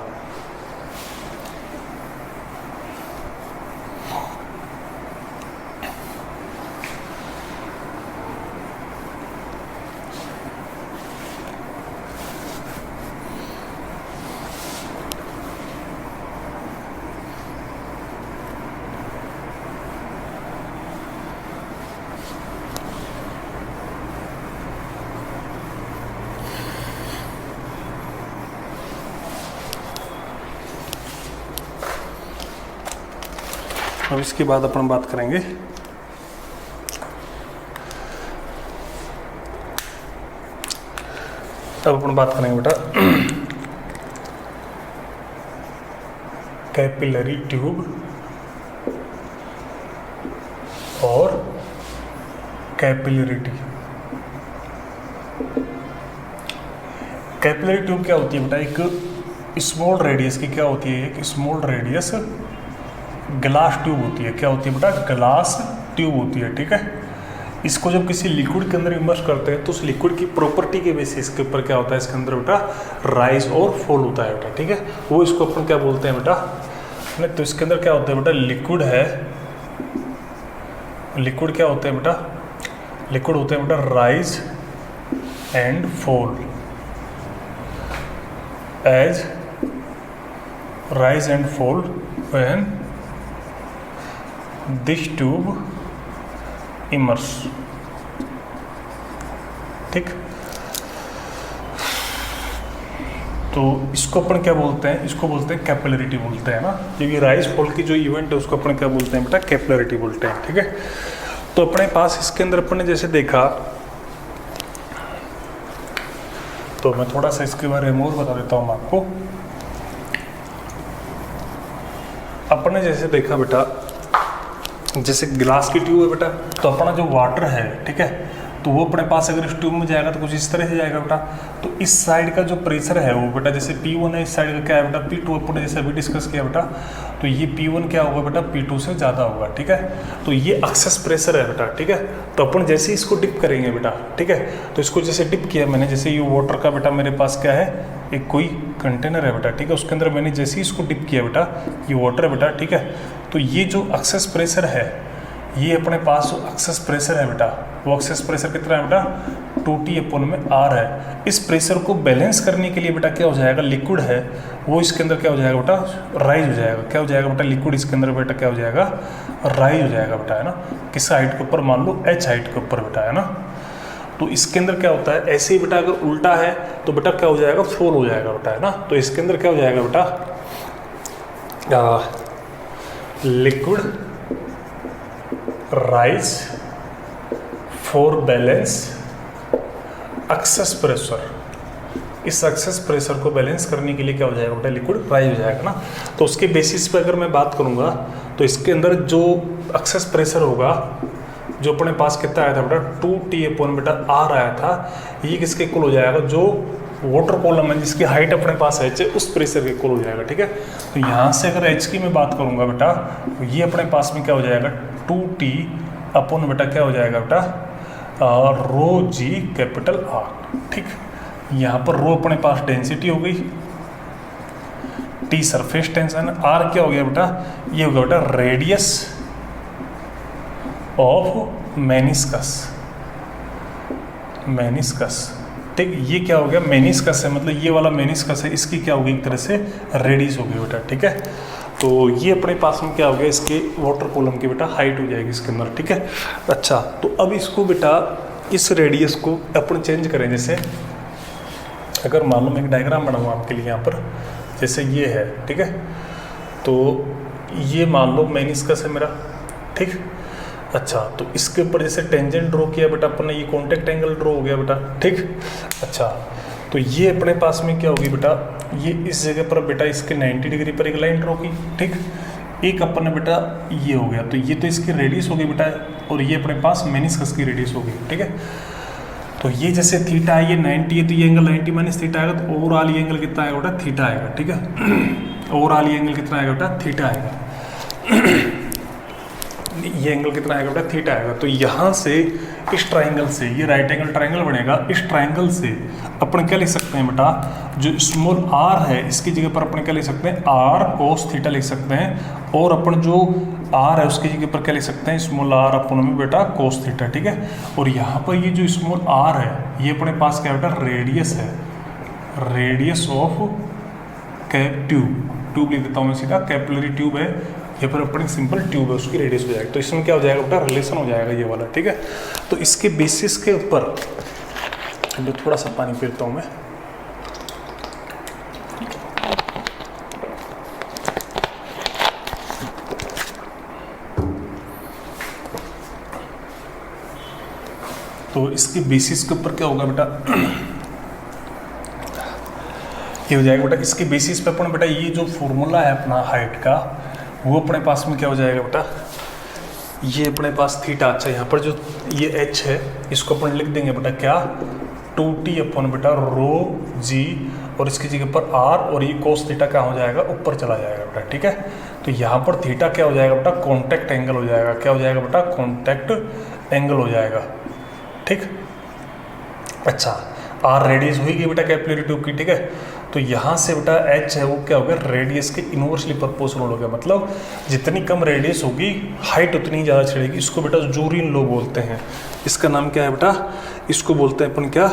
अब इसके बाद अपन बात करेंगे बेटा कैपिलरी ट्यूब और कैपिलरिटी। कैपिलरी ट्यूब क्या होती है बेटा, एक स्मॉल रेडियस की क्या होती है, एक स्मॉल रेडियस ग्लास ट्यूब होती है। क्या होती है बेटा, ग्लास ट्यूब होती है, ठीक है। इसको जब किसी लिक्विड के अंदर इमर्स करते हैं तो उस लिक्विड की प्रॉपर्टी के बेसिस के ऊपर क्या होता है, इसके अंदर बेटा राइज और फॉल होता है बेटा, ठीक है। वो इसको अपन क्या बोलते हैं बेटा, तो इसके अंदर क्या होता है बेटा, लिक्विड है, लिक्विड क्या होते हैं बेटा, लिक्विड होते हैं बेटा rise and fall, as rise and fall when this tube immerse, ठीक। तो इसको अपन क्या बोलते हैं, इसको बोलते हैं कैपिलरिटी बोलते हैं ना। क्योंकि राइज फॉल की जो इवेंट है उसको अपन क्या बोलते हैं बेटा, कैपिलरिटी बोलते हैं, ठीक है। तो अपने पास इसके अंदर अपन ने जैसे देखा, तो मैं थोड़ा सा इसके बारे में और बता देता हूँ आपको। अपने जैसे देखा बेटा, जैसे गिलास की ट्यूब है बेटा, तो अपना जो वाटर है, ठीक है, तो वो अपने पास अगर इस ट्यूब में जाएगा तो कुछ इस तरह से जाएगा बेटा। तो इस साइड का जो प्रेशर है वो बेटा, जैसे P1 है, इस साइड का क्या है बेटा P2, अपने जैसे अभी डिस्कस किया बेटा, तो ये P1 क्या होगा बेटा, P2 से ज़्यादा होगा, ठीक है। तो ये एक्सेस प्रेशर है बेटा, ठीक है। तो अपन जैसे इसको डिप करेंगे बेटा, ठीक है, तो इसको जैसे डिप किया मैंने, जैसे ये वाटर का बेटा मेरे पास क्या है, एक कोई कंटेनर है बेटा, ठीक है, उसके अंदर मैंने जैसे ही इसको डिप किया बेटा, ये वाटर है बेटा, ठीक है। तो ये जो एक्सेस प्रेशर है, ये अपने पास जो एक्सेस प्रेशर है बेटा, वो एक्सेस प्रेशर कितना है बेटा 2T/r है। इस प्रेशर को बैलेंस करने के लिए बेटा क्या हो जाएगा, लिक्विड है वो इसके अंदर क्या हो जाएगा बेटा, राइज हो जाएगा। क्या हो जाएगा बेटा, लिक्विड इसके अंदर बेटा क्या हो जाएगा, राइज हो जाएगा बेटा, है ना। किस हाइट के ऊपर, मान लो h हाइट के ऊपर बेटा, है ना। तो इसके अंदर क्या होता है, ऐसे ही बेटा अगर उल्टा है तो बेटा क्या हो जाएगा, फॉल हो जाएगा बेटा, है ना। तो इसके अंदर क्या हो जाएगा बेटा, liquid rise for balance excess pressure. इस एक्सेस प्रेशर को बैलेंस करने के लिए क्या हो जाएगा बेटा, लिक्विड राइज हो जाएगा ना। तो उसके बेसिस पे अगर मैं बात करूंगा तो इसके अंदर जो एक्सेस प्रेशर होगा, जो अपने पास कितना आया था बेटा 2T/r आया था, ये किसके इक्वल हो जाएगा, जो वाटर कॉलम है जिसकी हाइट अपने पास h है, उस प्रेशर के इक्वल हो जाएगा, ठीक है। तो यहाँ से अगर h की मैं बात करूंगा बेटा, तो ये अपने पास में क्या हो जाएगा 2T अपॉन बेटा क्या हो जाएगा बेटा ρg R, ठीक। यहाँ पर रो अपने पास डेंसिटी हो गई, T सरफेस टेंशन, R क्या हो गया बेटा, ये हो गया बेटा रेडियस ऑफ मेनिस्कस, ठीक। ये क्या हो गया, मेनिस्कस है, मतलब ये वाला मेनिस्कस है, इसकी क्या होगी एक तरह से रेडियस हो गई बेटा, ठीक है। तो ये अपने पास में क्या हो गया, इसके वाटर कॉलम की बेटा हाइट हो जाएगी इसके अंदर, ठीक है। अच्छा, तो अब इसको बेटा इस रेडियस को अपन चेंज करें। जैसे अगर मालूम एक डायग्राम बनाऊँ आपके लिए यहाँ पर, जैसे ये है, ठीक है। तो ये मान लो मेनिस्कस है मेरा, ठीक। अच्छा, तो इसके ऊपर जैसे टेंजेंट ड्रॉ किया बेटा अपन ने, ये कॉन्टेक्ट एंगल ड्रॉ हो गया बेटा, ठीक। अच्छा, तो ये अपने पास में क्या होगी बेटा, ये इस जगह पर बेटा इसके 90 डिग्री पर एक लाइन ड्रॉ की, ठीक। एक अपन ने बेटा ये हो गया, तो ये तो इसकी रेडियस हो गई बेटा, और ये अपने पास मेनिस्कस की रेडियस हो गई, ठीक है। तो ये जैसे थीटा है, ये 90 है, तो ये एंगल 90 माइनस थीटा आएगा, तो ओवरऑल ये एंगल कितना आएगा बेटा, थीटा आएगा, ठीक है। ओवरऑल ये एंगल कितना आएगा बेटा, थीटा आएगा। ये एंगल कितना आएगा बेटा, थीटा आएगा। तो यहाँ से इस ट्राइंगल से, ये राइट एंगल ट्राइंगल बनेगा, इस ट्राइंगल से अपन क्या लिख सकते हैं बेटा, जो स्मॉल r है इसकी जगह पर अपन क्या लिख सकते हैं, r cos थीटा लिख सकते हैं, और अपन जो r है उसकी जगह पर क्या लिख सकते हैं, स्मॉल r अपन में बेटा cos थीटा, ठीक है। और यहाँ पर ये जो स्मॉल r है, ये अपने पास क्या बेटा रेडियस है, रेडियस ऑफ ट्यूब लिख देता हूँ मैं सीधा, कैपिलरी ट्यूब है, ये पर अपनी सिंपल ट्यूब है, उसकी रेडियस हो जाएगी। तो इसमें क्या हो जाएगा बेटा, रिलेशन हो जाएगा ये वाला, ठीक है। तो इसके बेसिस के ऊपर थोड़ा सा पानी पीता हूँ मैं। तो इसके बेसिस के ऊपर क्या होगा बेटा, ये हो जाएगा बेटा, इसके बेसिस पे अपन बेटा ये जो फॉर्मूला है अपना हाइट का, वो अपने पास में क्या हो जाएगा बेटा, ये अपने पास थीटा। अच्छा, यहाँ पर जो ये h है इसको अपन लिख देंगे बेटा क्या, 2T अपॉन बेटा ρg, और इसकी जगह पर r, और ये cos थीटा क्या हो जाएगा, ऊपर चला जाएगा बेटा, ठीक है। तो यहाँ पर थीटा क्या हो जाएगा बेटा, कॉन्टैक्ट एंगल हो जाएगा। क्या हो जाएगा बेटा, कॉन्टैक्ट एंगल हो जाएगा, ठीक। अच्छा, r रेडियस हुई गई बेटा कैपिलरी ट्यूब की, ठीक है। तो यहाँ से बेटा h है वो क्या हो गया, रेडियस के इनवर्सली प्रोपोर्शनल हो गया, मतलब जितनी कम रेडियस होगी हाइट उतनी ज़्यादा चढ़ेगी। इसको बेटा जूरिन लॉ बोलते हैं। इसका नाम क्या है बेटा, इसको बोलते हैं अपन क्या,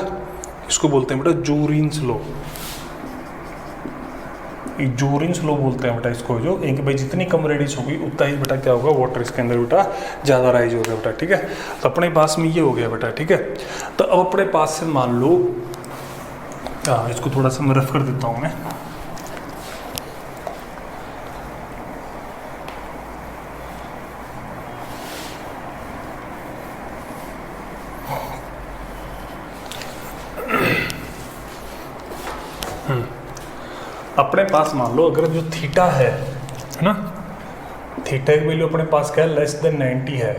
इसको बोलते हैं बेटा जूरिन्स लॉ, जूरिन्स लॉ बोलते हैं बेटा इसको, जो एक भाई जितनी कम रेडियस होगी उतना ही बेटा क्या होगा, वाटर इसके अंदर बेटा ज़्यादा राइज होगा बेटा, ठीक है। तो अपने पास में ये हो गया बेटा, ठीक है। तो अब अपने पास से मान लो, इसको थोड़ा सा मैं रफ कर देता हूँ मैं। अपने पास मान लो अगर जो थीटा है ना, थीटा की वैल्यू अपने पास क्या है, लेस देन 90 है,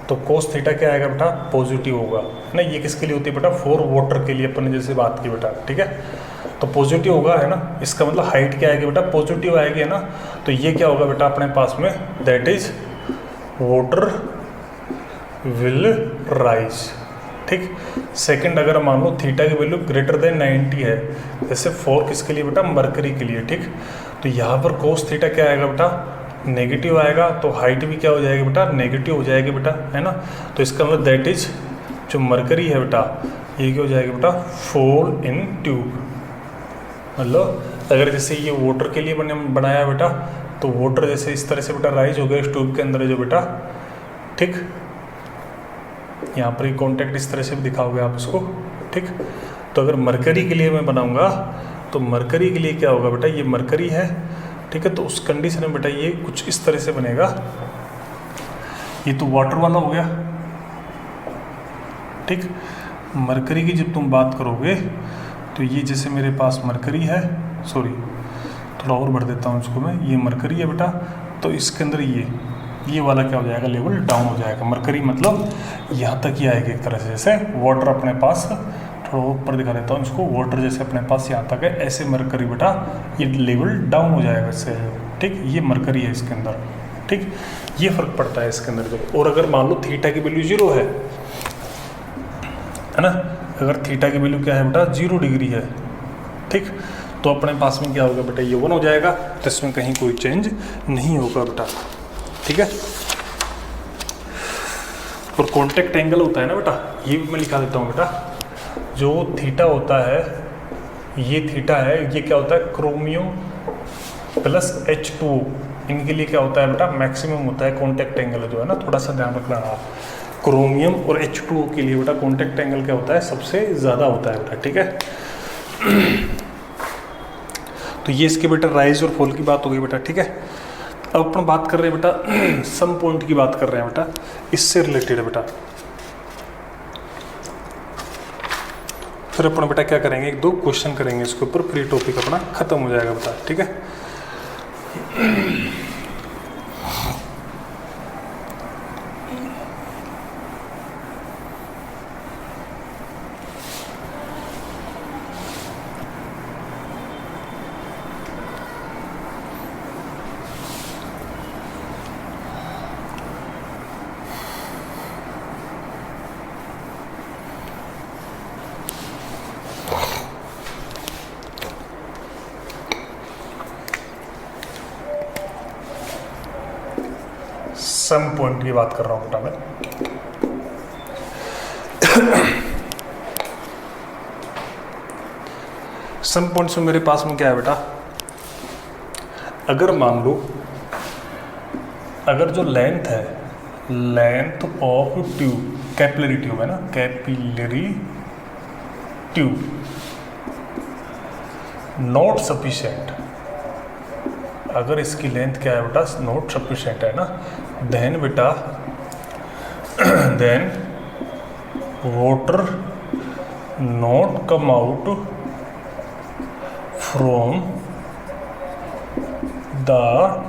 तो कोस थीटा क्या आएगा बेटा, पॉजिटिव होगा ना। ये किसके लिए होती है बेटा, फॉर वाटर के लिए अपन ने जैसे बात की बेटा, ठीक है। तो पॉजिटिव होगा, है ना। इसका मतलब हाइट क्या आएगी बेटा, पॉजिटिव आएगी, है ना। तो ये क्या होगा बेटा अपने पास में, that is water will rise, ठीक। सेकंड, अगर मान लो थीटा की वैल्यू ग्रेटर देन 90 है, जैसे 4 किसके लिए बेटा, मरकरी के लिए, ठीक। तो यहाँ पर कोस थीटा क्या आएगा बेटा, नेगेटिव आएगा तो हाइट भी क्या हो जाएगी बेटा, नेगेटिव हो जाएगी बेटा, है ना। तो इसका मतलब दैट इज जो मरकरी है बेटा, ये क्या हो जाएगा बेटा, फॉल इन ट्यूब। मतलब अगर जैसे ये वाटर के लिए बनाया बेटा, तो वाटर जैसे इस तरह से बेटा राइज हो गया इस ट्यूब के अंदर जो बेटा, ठीक। यहाँ पर ये कॉन्टैक्ट इस तरह से भी दिखाओगे आप इसको, ठीक। तो अगर मरकरी के लिए मैं बनाऊंगा तो मरकरी के लिए क्या होगा बेटा, ये मरकरी है, ठीक है। तो उस कंडीशन में बेटा ये कुछ इस तरह से बनेगा। ये तो वाटर वाला हो गया, ठीक। मरकरी की जब तुम बात करोगे तो ये जैसे मेरे पास मरकरी है, सॉरी थोड़ा और बढ़ देता हूँ इसको मैं, ये मरकरी है बेटा, तो इसके अंदर ये वाला क्या हो जाएगा, लेवल डाउन हो जाएगा। मरकरी मतलब यहाँ तक ही आएगा एक तरह से, जैसे वाटर अपने पास, थोड़ा ऊपर दिखा देता हूँ इसको, वाटर जैसे अपने पास यहाँ तक है, ऐसे मरकरी बेटा ये लेवल डाउन हो जाएगा इससे, ठीक। ये मरकरी है इसके अंदर, ठीक। ये फर्क पड़ता है इसके अंदर जो। और अगर मान लो थीटा की वैल्यू 0 है ना, अगर थीटा की वैल्यू क्या है बेटा, 0 डिग्री है, ठीक। तो अपने पास में क्या होगा बेटा, ये 1 हो जाएगा, तो इसमें कहीं कोई चेंज नहीं होगा बेटा, ठीक है। और कॉन्टेक्ट एंगल होता है ना बेटा, ये भी मैं लिखा देता हूँ बेटा, जो थीटा होता है, ये थीटा है, ये क्या होता है, क्रोमियो प्लस H2O, इनके लिए क्या होता है बेटा, मैक्सिमम होता है कॉन्टेक्ट एंगल जो है ना, थोड़ा सा ध्यान रखना आप। क्रोमियम और H2O के लिए बेटा कॉन्टेक्ट एंगल क्या होता है, सबसे ज़्यादा होता है बेटा, ठीक है। तो ये इसके बेटा राइज और फॉल की बात हो गई बेटा, ठीक है। अब अपन बात कर रहे हैं बेटा सम पॉइंट की बात कर रहे हैं बेटा, इससे रिलेटेड है बेटा। फिर अपन बेटा क्या करेंगे, 1-2 क्वेश्चन करेंगे इसके ऊपर, फिर टॉपिक अपना खत्म हो जाएगा बेटा, ठीक है। सम पॉइंट की बात कर रहा हूँ बेटा मैं। सम पॉइंट्स में मेरे पास में क्या है बेटा, अगर मान लो, अगर जो लेंथ है, length of tube, capillary tube है ना, कैपिलरी ट्यूब नॉट सफिशिएंट, अगर इसकी लेंथ क्या है बेटा, नॉट सफिशिएंट है ना, देन बेटा then water not come out from the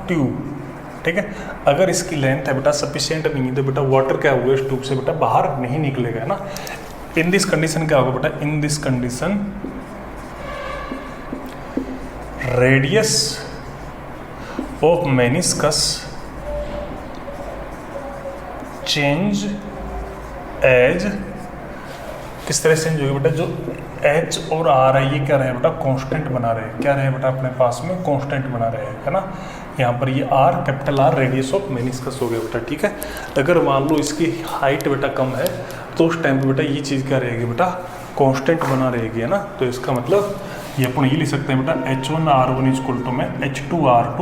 tube, ठीक है। अगर इसकी लेंथ है बेटा सफिशिएंट नहीं है तो बेटा वाटर क्या होगा, इस ट्यूब से बेटा बाहर नहीं निकलेगा, है ना। इन दिस कंडीशन क्या होगा बेटा, in this condition radius of meniscus change as, किस तरह से चेंज होगी बेटा, जो H और R है ये क्या रहे बेटा, कांस्टेंट बना रहे, क्या रहे बेटा अपने पास में, कांस्टेंट बना रहे, है ना। यहाँ पर ये R, capital R radius of meniscus हो गया बेटा, ठीक है। अगर मान लो इसकी हाइट बेटा कम है तो उस टाइम पे बेटा ये चीज़ क्या रहेगी बेटा, कांस्टेंट बना रहेगी, है ना। तो इसका मतलब ये अपन ये लिख सकते हैं बेटा, H1R1 इक्वल टू में H2R2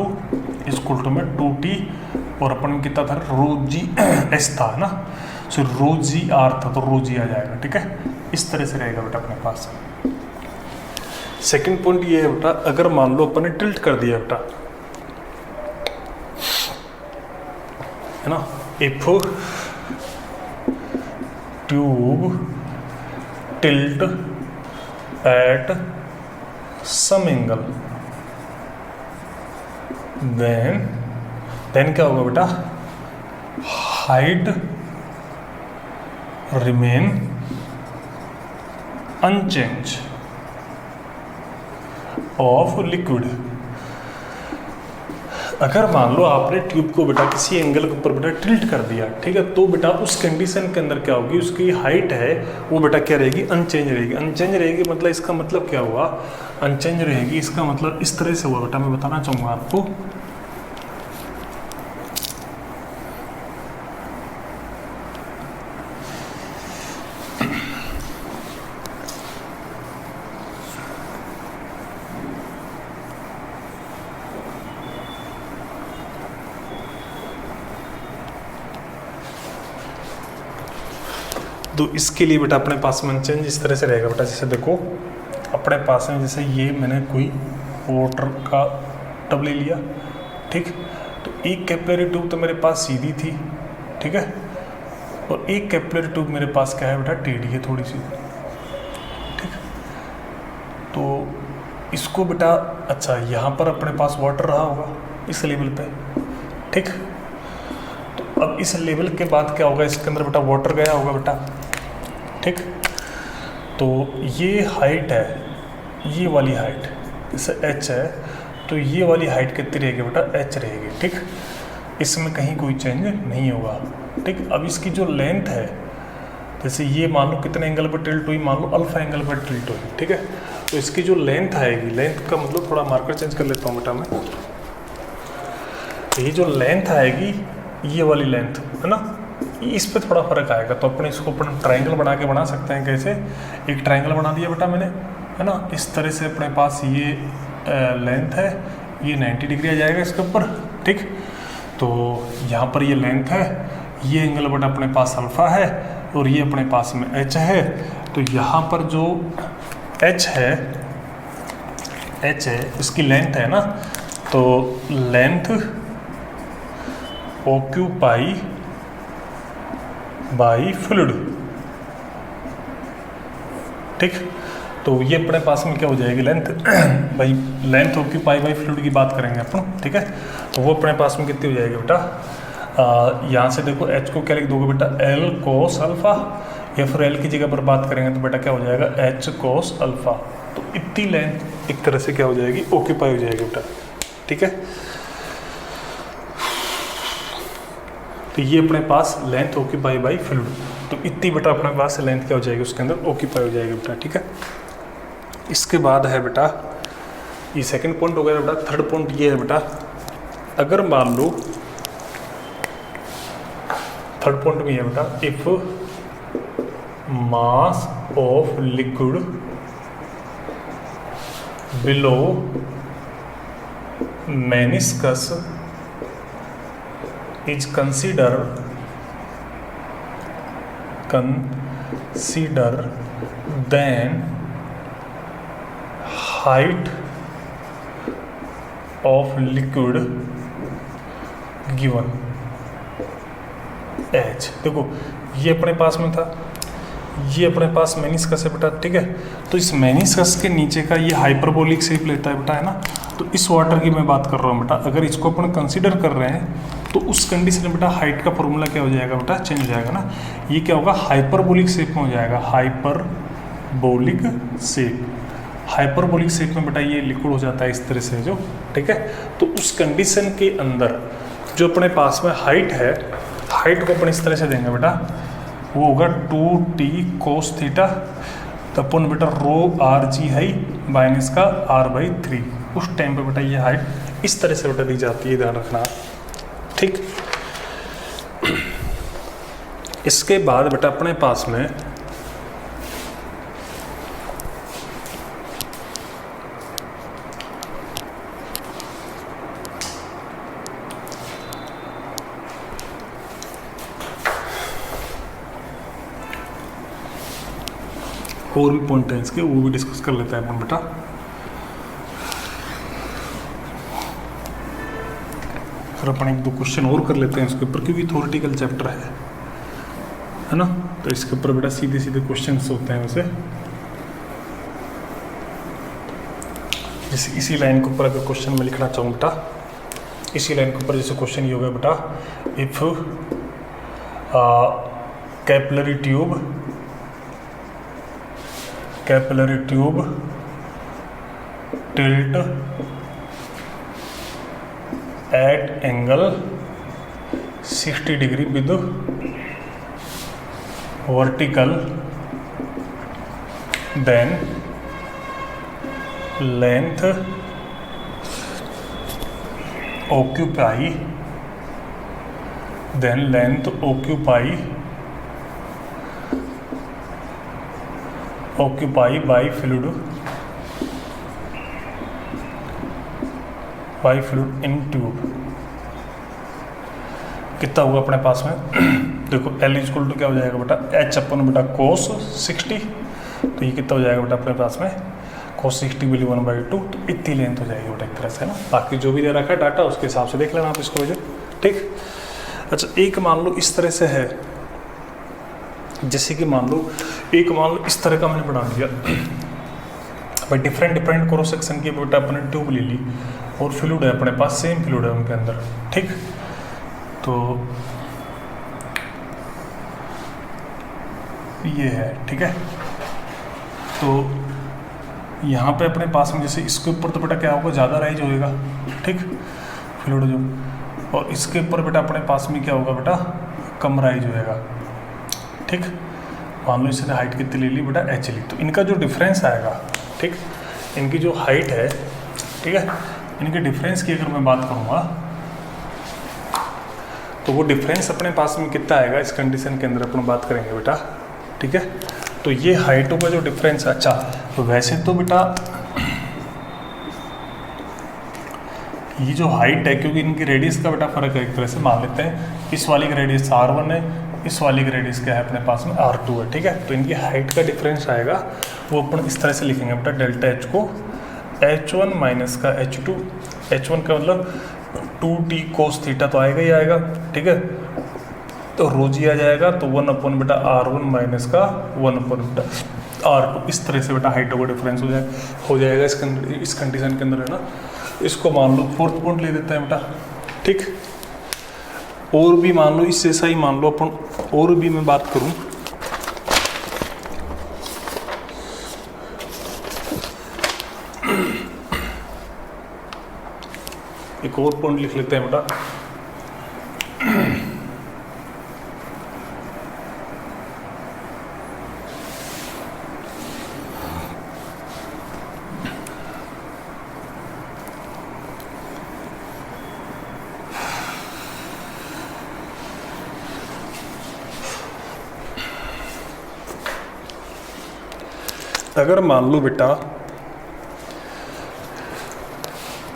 इक्वल टू में 2T, और अपन कितना था, ρg S था ना, सो ρg R था तो ρg आ जाएगा, ठीक है। इस तरह से रहेगा बेटा अपने पास। सेकंड पॉइंट ये है बेटा, अगर मान लो अपन ने टिल्ट कर दिया बेटा, है ना, if tube tilt at some angle, then क्या होगा बेटा, height remain unchanged of liquid. अगर मान लो आपने ट्यूब को बेटा किसी एंगल के ऊपर बेटा टिल्ट कर दिया, ठीक है, तो बेटा उस कंडीशन के अंदर क्या होगी, उसकी हाइट है वो बेटा क्या रहेगी, अनचेंज रहेगी। अनचेंज रहेगी मतलब इसका मतलब क्या हुआ, अनचेंज रहेगी इसका मतलब इस तरह से हुआ बेटा, मैं बताना चाहूँगा आपको, तो इसके लिए बेटा अपने पास में चेंज इस तरह से रहेगा बेटा, जैसे देखो अपने पास में जैसे ये मैंने कोई वाटर का टब ले लिया, ठीक, तो एक कैपिलरी ट्यूब तो मेरे पास सीधी थी, ठीक है, और एक कैपिलरी ट्यूब मेरे पास क्या है बेटा, टेढ़ी है थोड़ी सी, ठीक। तो इसको बेटा अच्छा यहाँ पर अपने पास वाटर रहा होगा इस लेवल पे, ठीक। तो अब इस लेवल के बाद क्या होगा, इसके अंदर बेटा वाटर गया होगा बेटा, ठीक। तो ये हाइट है, ये वाली हाइट जैसे h है, तो ये वाली हाइट कितनी रहेगी बेटा, h रहेगी, ठीक। इसमें कहीं कोई चेंज नहीं होगा, ठीक। अब इसकी जो लेंथ है, जैसे ये मान लो कितने एंगल पर टिल्ट हुई, मान लो अल्फा एंगल पर टिल्ट हुई, ठीक है। तो इसकी जो लेंथ आएगी, लेंथ का मतलब थोड़ा मार्कर चेंज कर लेता हूँ बेटा मैं, ये जो लेंथ आएगी ये वाली लेंथ है ना, इस पे थोड़ा फर्क आएगा। तो अपने इसको अपन ट्रायंगल बना के बना सकते हैं, कैसे, एक ट्रायंगल बना दिया बेटा मैंने, है ना, इस तरह से अपने पास ये लेंथ है, ये 90 डिग्री आ जाएगा इसके ऊपर, ठीक। तो यहाँ पर ये लेंथ है, ये एंगल बेटा अपने पास अल्फा है, और ये अपने पास में h है। तो यहाँ पर जो h है इसकी लेंथ है ना, तो लेंथ ऑक्यूपाई बाई फ्लूइड, ठीक। तो ये अपने पास में क्या हो जाएगी, लेंथ भाई, लेंथ ऑक्यूपाई बाई फ्लूइड की बात करेंगे अपन, ठीक है। तो वो अपने पास में कितनी हो जाएगी बेटा, यहाँ से देखो h को क्या लिख दोगे बेटा, l कोस अल्फा, या फिर l की जगह पर बात करेंगे तो बेटा क्या हो जाएगा, h कोस अल्फा। तो इतनी लेंथ एक तरह से क्या हो जाएगी, ऑक्यूपाई हो जाएगी बेटा, ठीक है। तो ये अपने पास लेंथ ऑक्यूपाई बाई फ्लूइड, तो इतनी बेटा अपने पास लेंथ क्या हो जाएगी, उसके अंदर ऑक्यूपाई हो जाएगी बेटा, ठीक है। इसके बाद है बेटा, ये सेकंड पॉइंट हो गया बेटा। थर्ड पॉइंट ये है बेटा, अगर मान लो, थर्ड पॉइंट भी है बेटा, if mass of liquid below meniscus is consider then height of liquid given h। देखो ये अपने पास में था, ये अपने पास मेनिस्कस है बेटा, ठीक है। तो इस मेनिस्कस के नीचे का ये हाइपरबोलिक शेप लेता है बेटा, है ना। तो इस वाटर की मैं बात कर रहा हूँ बेटा, अगर इसको अपन कंसीडर कर रहे हैं तो उस कंडीशन में बेटा हाइट का फॉर्मूला क्या हो जाएगा बेटा, चेंज हो जाएगा ना। ये क्या होगा, हाइपरबोलिक शेप में हो जाएगा, हाइपरबोलिक शेप। हाइपरबोलिक शेप में बेटा ये लिक्विड हो जाता है इस तरह से, जो, ठीक है। तो उस कंडीशन के अंदर जो अपने पास में हाइट है, हाइट को अपन इस तरह से देंगे बेटा, वो होगा 2t cos थीटा, तो अपन बेटा रो आर जी है माइनस का r/3। उस टाइम पे बेटा ये हाइट इस तरह से बेटा दी जाती है, ध्यान रखना, ठीक। इसके बाद बेटा अपने पास में और भी पॉइंट है इसके, वो भी डिस्कस कर लेते हैं अपन बेटा। फिर अपन एक दो क्वेश्चन और कर लेते हैं इसके ऊपर, क्योंकि थ्योरेटिकल चैप्टर है ना। तो इसके ऊपर बेटा सीधे सीधे क्वेश्चन होते हैं वैसे। जैसे इसी लाइन के ऊपर अगर क्वेश्चन में लिखना चाहूँ बेटा, इसी लाइन के ऊपर जैसे क्वेश्चन ये हो गया बेटा, if capillary tube tilt at angle 60 degree with vertical, then length occupy by fluid in tube। कितना हुआ अपने पास में देखो L इक्वल टू क्या हो जाएगा बेटा, H अपन बेटा cos 60, तो ये कितना हो जाएगा बेटा अपने पास में cos 60 वैल्यू 1/2, तो इतनी लेंथ हो जाएगी बेटा एक तरह से, है ना। बाकी जो भी दे रखा है डाटा उसके हिसाब से देख लेना आप इसको जो, ठीक। अच्छा एक मान लो इस तरह से है, जैसे कि मान लो इस तरह का मैंने बना दिया भाई, डिफरेंट क्रॉस सेक्शन की बेटा अपने ट्यूब ले ली और फ्लूइड है अपने पास, सेम फ्लूइड है उनके अंदर, ठीक। तो ये है, ठीक है। तो यहाँ पे अपने पास में जैसे इसके ऊपर तो बेटा क्या होगा, ज़्यादा राइज होएगा, ठीक, फ्लूइड जो, और इसके ऊपर बेटा अपने पास में क्या होगा बेटा, कम राइज होएगा, ठीक। मान लो इसने हाइट कितनी ले ली बेटा, h ली, तो इनका जो डिफरेंस आएगा, ठीक, इनकी जो हाइट है, ठीक है, इनके डिफरेंस की अगर मैं बात करूँगा तो वो डिफरेंस अपने पास में कितना आएगा इस कंडीशन के अंदर अपन बात करेंगे बेटा, ठीक है। तो ये हाइटों का जो डिफरेंस, अच्छा तो वैसे तो बेटा ये जो हाइट है, क्योंकि इनकी रेडियस का बेटा फर्क है एक तरह से, मान लेते हैं इस वाली की रेडियस R1 है, इस वाली की रेडियस क्या है अपने पास में R2 है, ठीक है। तो इनकी हाइट का डिफरेंस आएगा, वो अपन इस तरह से लिखेंगे बेटा, डेल्टा H को H1 माइनस का H2, H1 का मतलब 2t cos थीटा तो आएगा ही आएगा, ठीक है। तो रोजी आ जाएगा, तो 1 बेटा R1 माइनस का 1 बेटा R2, इस तरह से बेटा हाइटों का डिफरेंस हो जाएगा इस कंडीशन के अंदर, है ना। इसको मान लो फोर्थ पॉइंट ले देते हैं बेटा, ठीक। और भी मान लो इससे ऐसा ही मान लो अपन, और भी मैं बात करूं, एक और पॉइंट लिख लेते हैं बेटा, अगर मान लो बेटा,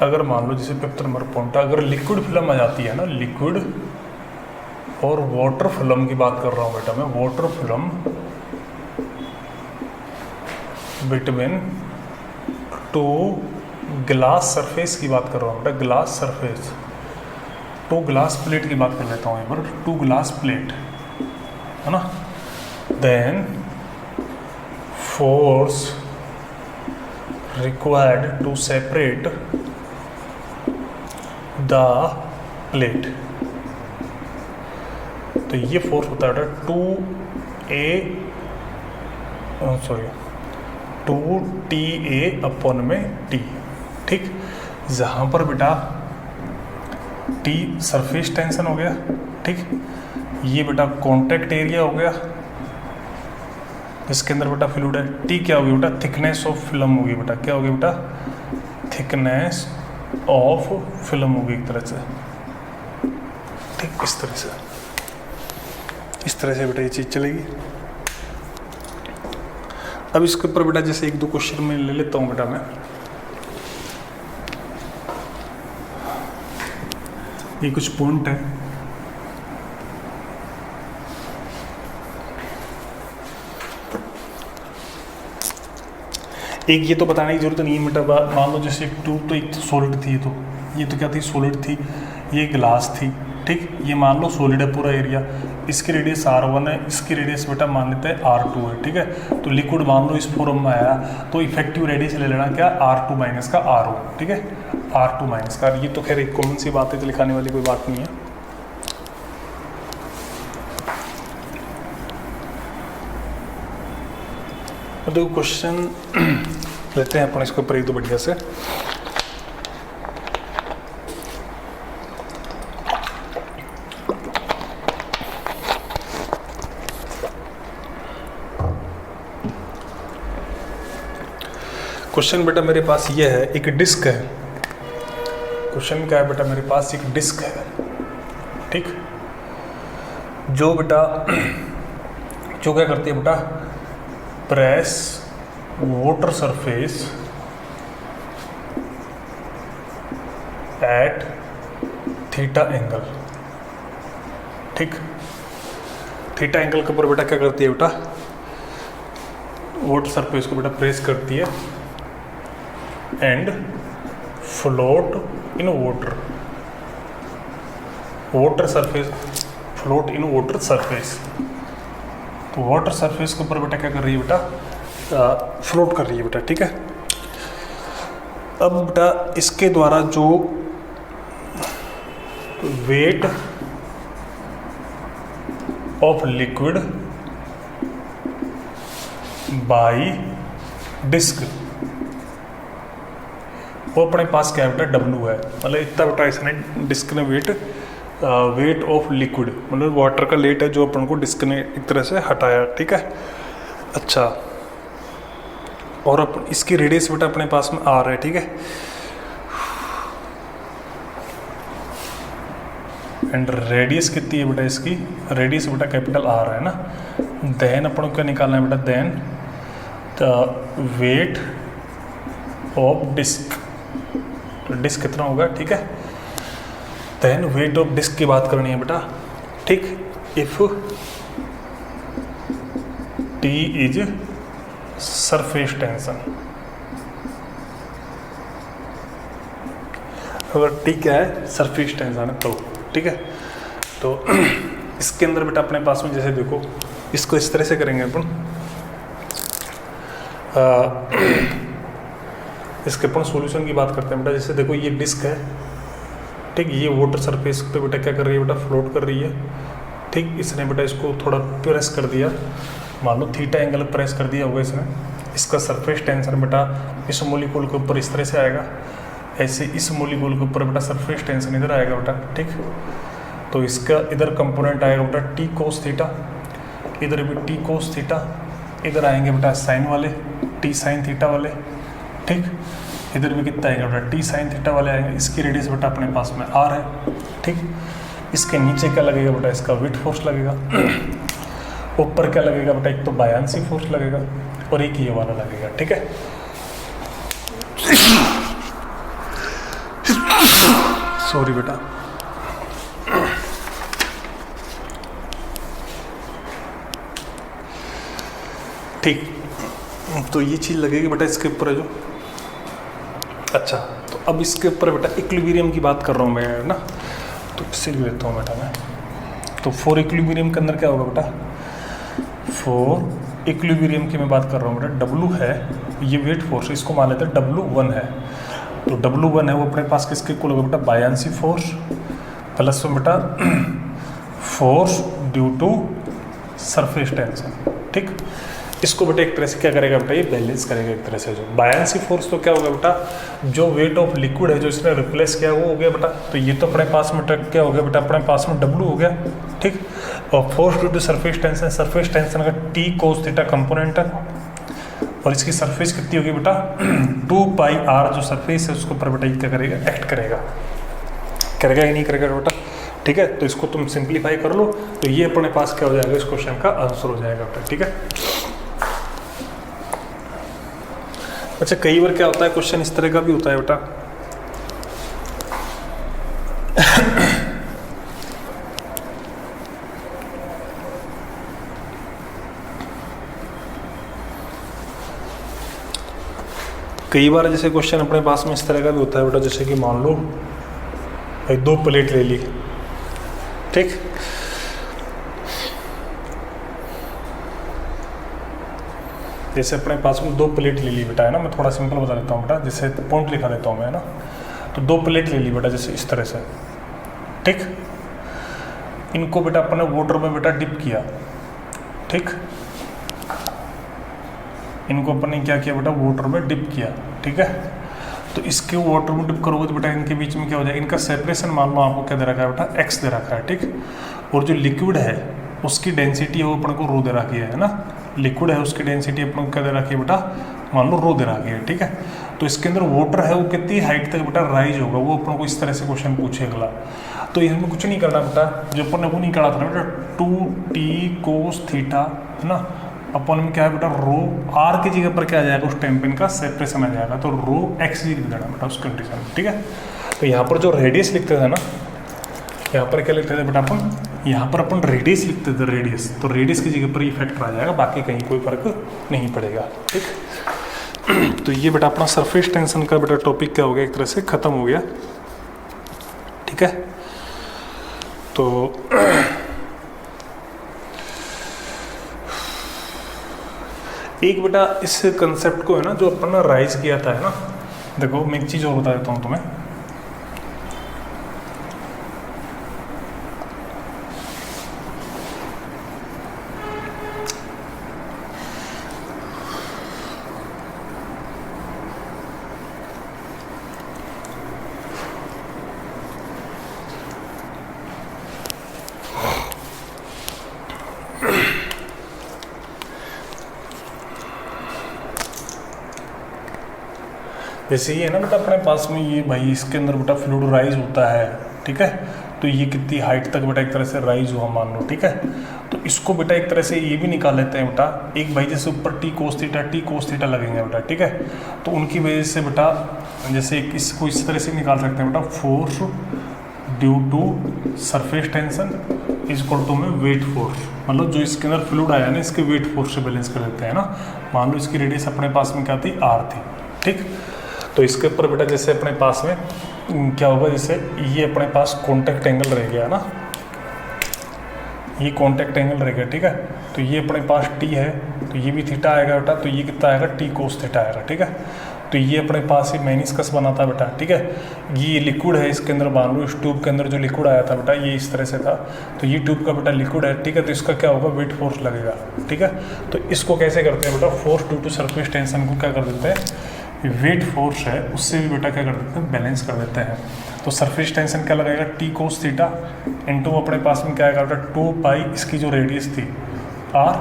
अगर मान लो जैसे 5 नंबर पॉइंट, अगर लिक्विड फिल्म आ जाती है ना, लिक्विड और वाटर फिल्म की बात कर रहा हूँ बेटा मैं, water film between two glass surface की बात कर रहा हूँ बेटा, glass surface, two glass plate की बात कर लेता हूँ एक बार, टू ग्लास प्लेट, है ना। Then force required to separate the plate, तो ये फोर्स होता है 2TA अपॉन में T, ठीक। जहाँ पर बेटा T सरफेस टेंशन हो गया, ठीक, ये बेटा कॉन्टैक्ट एरिया हो गया इसके अंदर बेटा फ्लूइड है, टी क्या होगी बेटा, थिकनेस ऑफ फिल्म होगी बेटा, क्या होगी बेटा, थिकनेस ऑफ फिल्म होगी एक तरह से, ठीक। इस तरह से बेटा ये चीज़ चलेगी। अब इसके ऊपर बेटा जैसे 1-2 क्वेश्चन में ले लेता हूँ बेटा मैं, ये कुछ पॉइंट है, एक ये तो बताने की जरूरत नहीं है बेटा, मान लो जैसे एक ट्यूब, तो एक तो सॉलिड थी, तो ये तो क्या थी, सॉलिड थी, ये ग्लास थी, ठीक। ये मान लो सॉलिड है पूरा एरिया, इसकी रेडियस R1 है, इसकी रेडियस बेटा मान लेते हैं R2 है, ठीक है। तो लिक्विड मान लो इस फॉर्म में आया, तो इफेक्टिव रेडियस ले लेना क्या, R2 माइनस का R1, ठीक है, R2 माइनस का, ये तो खैर एक कॉमन सी बात है, तो लिखाने वाली कोई बात नहीं है। तो क्वेश्चन लेते हैं अपन इसको ऊपर एक तो बढ़िया से, क्वेश्चन बेटा मेरे पास ये है, एक डिस्क है, क्वेश्चन क्या है बेटा, मेरे पास एक डिस्क है, ठीक, जो बेटा जो क्या करती है बेटा, press water surface at theta angle, ठीक। थीटा एंगल के ऊपर बेटा क्या करती है बेटा, वाटर सरफेस को बेटा प्रेस करती है and float in water, water surface, float in water surface. तो वाटर सरफेस के ऊपर बेटा क्या कर रही है बेटा, फ्लोट कर रही है बेटा, ठीक है। अब बेटा इसके द्वारा जो weight of liquid by disc, वो अपने पास क्या है बेटा, W है। मतलब इतना बेटा इसने डिस्क ने वेट ऑफ लिक्विड मतलब वाटर का लेट है जो अपन को डिस्क ने एक तरह से हटाया, ठीक है। अच्छा, और अपन इसकी रेडियस बेटा अपने पास में R है, ठीक है। एंड रेडियस कितनी है बेटा इसकी, रेडियस बेटा कैपिटल R है ना। देन अपन को क्या निकालना है बेटा, then the weight of disc, तो डिस्क कितना होगा, ठीक है। देन वेट ऑफ डिस्क की बात करनी है बेटा, ठीक। If T is surface tension, अगर T क्या है, सरफेस टेंशन है तो, ठीक है। तो इसके अंदर बेटा अपने पास में जैसे देखो, इसको इस तरह से करेंगे अपन, इसके अपन सॉल्यूशन की बात करते हैं बेटा। जैसे देखो ये डिस्क है, ठीक, ये वाटर सरफेस पे बेटा क्या कर रही है बेटा, फ्लोट कर रही है, ठीक। इसने बेटा इसको थोड़ा प्रेस कर दिया, मान लो थीटा एंगल प्रेस कर दिया होगा इसने। इसका सरफेस टेंशन बेटा इस मॉलिक्यूल के ऊपर इस तरह से आएगा, ऐसे इस मॉलिक्यूल के ऊपर बेटा सरफेस टेंशन इधर आएगा बेटा, ठीक। तो इसका इधर कंपोनेंट आएगा बेटा टी कोस थीटा, इधर भी टी कोस थीटा, इधर आएंगे बेटा साइन वाले टी साइन थीटा वाले, ठीक। इधर भी कितना आएगा बेटा, टी साइन थीटा वाले आएंगे। इसकी रेडियस बेटा अपने पास में R है, ठीक। इसके नीचे क्या लगेगा बेटा, इसका वेट फोर्स लगेगा। ऊपर क्या लगेगा बेटा, एक तो बायांसी फोर्स लगेगा और एक ये वाला लगेगा, ठीक है। सॉरी बेटा, ठीक। तो ये चीज़ लगेगी बेटा इसके ऊपर है जो। अच्छा, तो अब इसके ऊपर बेटा इक्विलिब्रियम की बात कर रहा हूँ मैं ना, तो इससे भी लेता हूँ बेटा मैं। तो फॉर इक्विलिब्रियम के अंदर क्या होगा बेटा, फॉर इक्विलिब्रियम की मैं बात कर रहा हूँ बेटा, W है ये वेट फोर्स, इसको मान लेते हैं W1 है। तो W1 है वो अपने पास किसके इक्वल होगा बेटा, बायांसी फोर्स प्लस में बेटा force due to surface tension, ठीक। इसको बेटा एक तरह से क्या करेगा बेटा, ये बैलेंस करेगा एक तरह से। जो बायांसी फोर्स तो क्या होगा बेटा, जो वेट ऑफ लिक्विड है जो इसने रिप्लेस किया वो हो गया बेटा। तो ये तो अपने पास में क्या हो गया बेटा, अपने पास में W हो गया, ठीक। और force due to surface tension, surface tension का T कोस थीटा कंपोनेंट है, और इसकी सरफेस कितनी होगी बेटा 2 पाई R, जो सरफेस है उसके ऊपर बेटा ये क्या करेगा, एक्ट करेगा, करेगा या नहीं करेगा बेटा, ठीक है। तो इसको तुम सिंप्लीफाई कर लो, तो ये अपने पास क्या हो जाएगा, इस क्वेश्चन का आंसर हो जाएगा बेटा, ठीक है। अच्छा, कई बार क्या होता है, क्वेश्चन इस तरह का भी होता है बेटा, कई बार जैसे क्वेश्चन अपने पास में इस तरह का भी होता है बेटा, जैसे कि मान लो भाई 2 प्लेट ले ली, ठीक। जैसे अपने पास में 2 प्लेट ले ली बेटा, है ना। मैं थोड़ा सिंपल बता देता हूँ बेटा, जैसे पॉइंट लिखा देता हूँ मैं, है ना। तो 2 प्लेट ले ली बेटा, जैसे इस तरह से, ठीक। इनको बेटा अपने वाटर में बेटा डिप किया, ठीक। इनको अपन ने क्या किया बेटा, वाटर में डिप किया, ठीक है। तो इसके वाटर में डिप करोगे तो बेटा इनके बीच में क्या हो जाएगा, इनका सेपरेशन मान लो आपको क्या दे रखा है बेटा, x दे रखा है, ठीक। और जो लिक्विड है उसकी डेंसिटी है वो अपन को रो दे रखी है ना। लिक्विड है उसकी डेंसिटी अपन को क्या दे रखी है बेटा, मान लो रो दे रखी है, ठीक है। तो इसके अंदर वाटर है वो कितनी हाइट तक बेटा राइज होगा, वो अपन को इस तरह से क्वेश्चन पूछे अगला। तो इसमें कुछ नहीं करना बेटा, जो अपन ने वो नहीं करा था ना बेटा, 2t cos थीटा, है ना। अपन में क्या है बेटा, रो r की जगह पर क्या आ जाएगा, उस टाइम पे इनका सेपरेशन आ जाएगा, तो रो x लिख देना बेटा उस कंडीशन में, ठीक है। तो यहाँ पर जो रेडियस लिखते थे ना, यहाँ पर क्या लिखते थे बेटा अपन, यहाँ पर अपन रेडियस लिखते थे, रेडियस, तो रेडियस की जगह पर ये फैक्टर आ जाएगा, बाकी कहीं कोई फर्क नहीं पड़ेगा। ठीक, तो ये बेटा अपना सरफेस टेंशन का बेटा टॉपिक क्या हो गया, एक तरह से ख़त्म हो गया। ठीक है, तो एक बेटा इस कंसेप्ट को है ना जो अपन ने राइज किया था, है ना, देखो मैं एक चीज़ और बता देता हूँ तुम्हें। जैसे ये है ना बेटा अपने पास में ये भाई इसके अंदर बेटा फ्लूइड राइज होता है। ठीक है, तो ये कितनी हाइट तक बेटा एक तरह से राइज हुआ मान लो। ठीक है, तो इसको बेटा एक तरह से ये भी निकाल लेते हैं बेटा, एक भाई जैसे ऊपर टी कोस थीटा लगेंगे बेटा। ठीक है, तो उनकी वजह से बेटा जैसे इसको इस तरह से निकाल सकते हैं बेटा, force due to surface tension is equal to में वेट फोर्स, मतलब जो इसके अंदर फ्लूइड आया ना इसके वेट फोर्स से बैलेंस कर देते हैं ना। मान लो इसकी रेडियस अपने पास में क्या थी, आर थी। ठीक, तो इसके ऊपर बेटा जैसे अपने पास में क्या होगा, जैसे ये अपने पास कॉन्टैक्ट एंगल रह गया ना, ये कॉन्टैक्ट एंगल रह गया। ठीक है, तो ये अपने पास टी है, तो ये भी थीटा आएगा बेटा, तो ये कितना आएगा, टी कोस थीटा आएगा। ठीक है, तो ये अपने पास ये मेनिस्कस बनाता है बेटा। ठीक है, ये लिक्विड है, इसके अंदर मान लो इस ट्यूब के अंदर जो लिक्विड आया था बेटा ये इस तरह से था, तो ये ट्यूब का बेटा लिक्विड है। ठीक है, तो इसका क्या होगा, वेट फोर्स लगेगा। ठीक है, तो इसको कैसे करते हैं बेटा, force due to surface tension को क्या कर देते हैं, वेट फोर्स है उससे भी बेटा क्या कर देते हैं, बैलेंस कर देते हैं। तो सरफेस टेंशन क्या लगेगा, टी कोस थीटा इनटू अपने पास में क्या आएगा बेटा, 2 पाई इसकी जो रेडियस थी आर,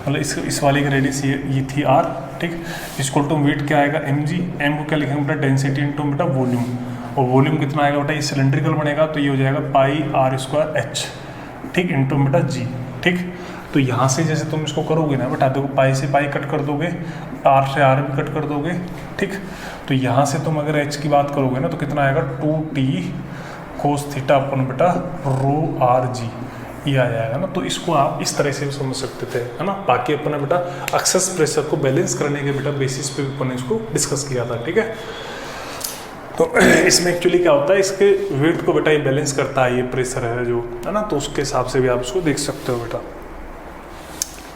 मतलब इस वाले की रेडियस ये थी आर। ठीक, इसको टू वेट क्या आएगा, एम जी, एम को क्या लिखेंगे बेटा, डेंसिटी इनटू बेटा वॉल्यूम, और वॉल्यूम कितना आएगा बेटा, ये सिलेंड्रिकल बनेगा तो ये हो जाएगा पाई आर स्क्वायर एच। ठीक, इनटू बेटा जी। ठीक, तो यहाँ से जैसे तुम इसको करोगे ना बेटा, देखो पाई से पाई कट कर दोगे, आर से आर भी कट कर दोगे। ठीक, तो यहाँ से तुम अगर एच की बात करोगे ना तो कितना आएगा, 2t कोस थीटा अपन बेटा रो आर जी, ये आ जाएगा ना। तो इसको आप इस तरह से भी समझ सकते थे, है ना। बाकी अपना बेटा एक्सेस प्रेशर को बैलेंस करने के बेटा बेसिस पे अपन ने इसको डिस्कस किया था। ठीक है, तो इसमें एक्चुअली क्या होता है, इसके वेट को बेटा ये बैलेंस करता है, ये प्रेशर है जो, है ना, तो उसके हिसाब से भी आप इसको देख सकते हो बेटा।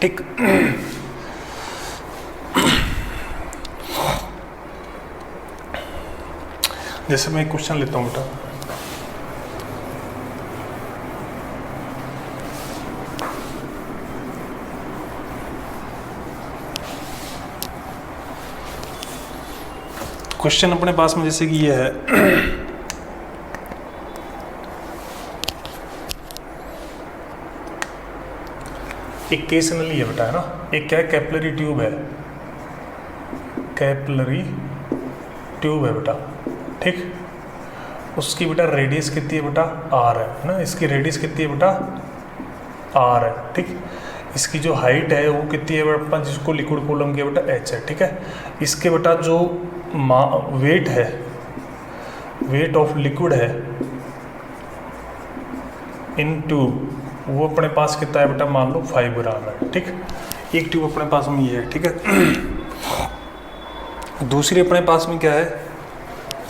ठीक, जैसे मैं एक क्वेश्चन लेता हूँ बेटा, क्वेश्चन अपने पास में जैसे कि ये है, एक केस नली है बेटा, है ना, एक क्या है, कैपिलरी ट्यूब है, कैपिलरी ट्यूब है बेटा। ठीक, उसकी बेटा रेडियस कितनी है बेटा, आर है ना, इसकी रेडियस कितनी है बेटा, आर है। ठीक, इसकी जो हाइट है वो कितनी है बेटा, जिसको लिक्विड कॉलम किया बेटा एच है। ठीक है, इसके बेटा जो वेट है, वेट ऑफ लिक्विड है इन ट्यूब, वो अपने पास कितना है बेटा, मान लो 5 ग्राम है। ठीक, एक ट्यूब अपने पास में ये है। ठीक है, दूसरी अपने पास में क्या है,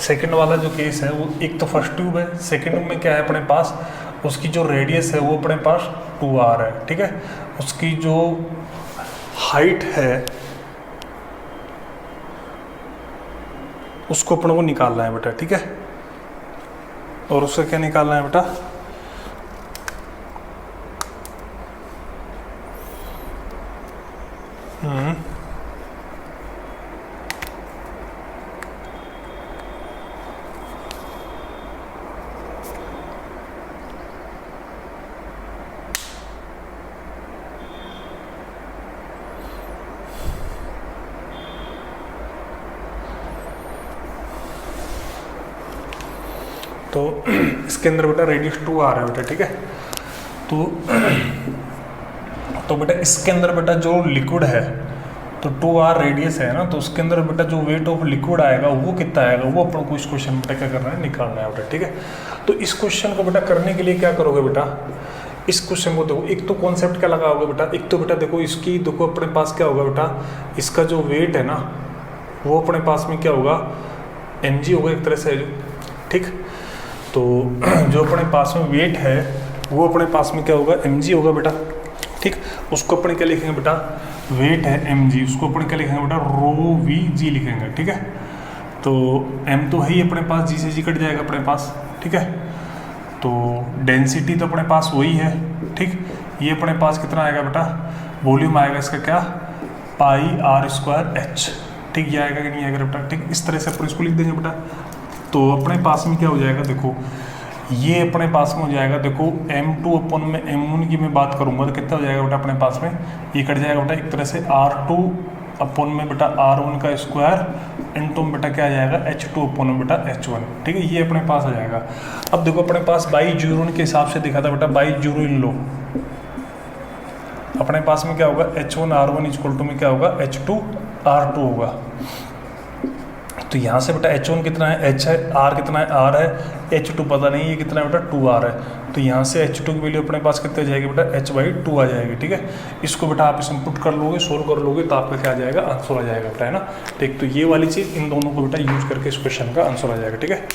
सेकंड वाला जो केस है वो, एक तो फर्स्ट ट्यूब है, सेकंड में क्या है अपने पास, उसकी जो रेडियस है वो अपने पास 2r है। ठीक है, उसकी जो हाइट है उसको अपन को निकालना है बेटा। ठीक है, और उसका क्या निकालना है बेटा, तो इसके अंदर बेटा रेडियस 2 आ रहा है बेटा। ठीक है, तो बेटा इसके अंदर बेटा जो लिक्विड है, तो 2r रेडियस है ना, तो उसके अंदर बेटा जो वेट ऑफ लिक्विड आएगा वो कितना आएगा, वो अपन को इस क्वेश्चन बेटा क्या करना है, निकालना है बेटा। ठीक है, तो इस क्वेश्चन को बेटा करने के लिए क्या करोगे बेटा, इस क्वेश्चन को देखो, एक तो कॉन्सेप्ट क्या लगा होगा बेटा, एक तो बेटा देखो इसकी, देखो अपने पास क्या होगा बेटा, इसका जो वेट है ना वो अपने पास में क्या होगा, mg होगा एक तरह से, ठीक। तो जो अपने पास में वेट है वो अपने पास में क्या होगा, mg होगा बेटा, ठीक। उसको अपने क्या लिखेंगे बेटा, वेट है mg, उसको अपने क्या लिखेंगे बेटा, रो वी जी लिखेंगे, ठीक है। तो m तो है ही अपने पास, g से g कट जाएगा अपने पास, ठीक है। तो डेंसिटी तो अपने पास वही है, ठीक। ये अपने पास कितना आएगा बेटा, वॉल्यूम आएगा इसका क्या, पाई आर स्क्वायर एच, ठीक। ये आएगा कि नहीं आएगा बेटा, ठीक। इस तरह से अपन इसको लिख देंगे बेटा। तो अपने पास में क्या हो जाएगा, देखो ये अपने पास में हो जाएगा, देखो m2 अपन में m1 की मैं बात करूंगा तो कितना हो जाएगा बेटा अपने पास में, ये कट जाएगा बेटा एक तरह से, r2 अपन में बेटा r1 का स्क्वायर इनटू में बेटा क्या आ जाएगा, h2 अपन में बेटा h1, ठीक है। ये अपने पास आ जाएगा। अब देखो अपने पास बाई जीरो के हिसाब से दिखा था बेटा, बाई जीरो इन लो, अपने पास में क्या होगा, h1 r1 इक्वल टू में क्या होगा, h2 r2 होगा। तो यहाँ से बेटा h1 कितना है, h है, r कितना है, r है, h2 पता नहीं ये कितना है बेटा, 2r है। तो यहाँ से h2 की वैल्यू अपने पास कितने आ जाएगी बेटा, h/2 आ जाएगी, ठीक है। इसको बेटा आप इस इनपुट कर लोगे, सोल्व कर लोगे तो आपका क्या आ जाएगा, आंसर आ जाएगा बेटा, है ना, ठीक। तो ये वाली चीज़ इन दोनों को बेटा यूज करके इस क्वेश्चन का आंसर आ जाएगा, ठीक है।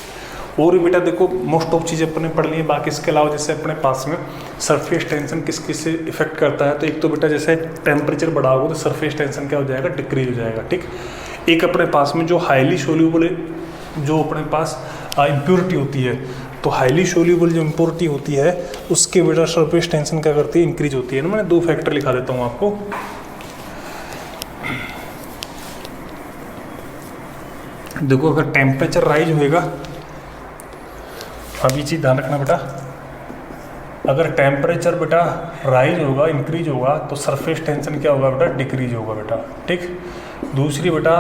और बेटा देखो मोस्ट ऑफ चीज़ें अपने पढ़ ली है, बाकी इसके अलावा जैसे अपने पास में सरफेस टेंशन किस किस से इफेक्ट करता है, तो एक तो बेटा जैसे टेम्परेचर बढ़ा होगा तो सरफेस टेंशन क्या हो जाएगा, डिक्रीज हो जाएगा, ठीक। एक अपने पास में जो हाईली सोल्यूबल, जो अपने पास इम्प्योरिटी होती है, तो हाईली सोल्यूबल जो इम्प्योरिटी होती है उसके बेटा सरफेस टेंशन क्या करती है, इंक्रीज होती है ना। मैंने दो फैक्टर लिखा देता हूँ आपको। देखो अगर टेम्परेचर राइज होएगा, अब ये चीज़ ध्यान रखना बेटा, अगर टेम्परेचर बेटा राइज होगा, इंक्रीज होगा, तो सरफेस टेंशन क्या होगा बेटा, डिक्रीज होगा बेटा, ठीक। दूसरी बेटा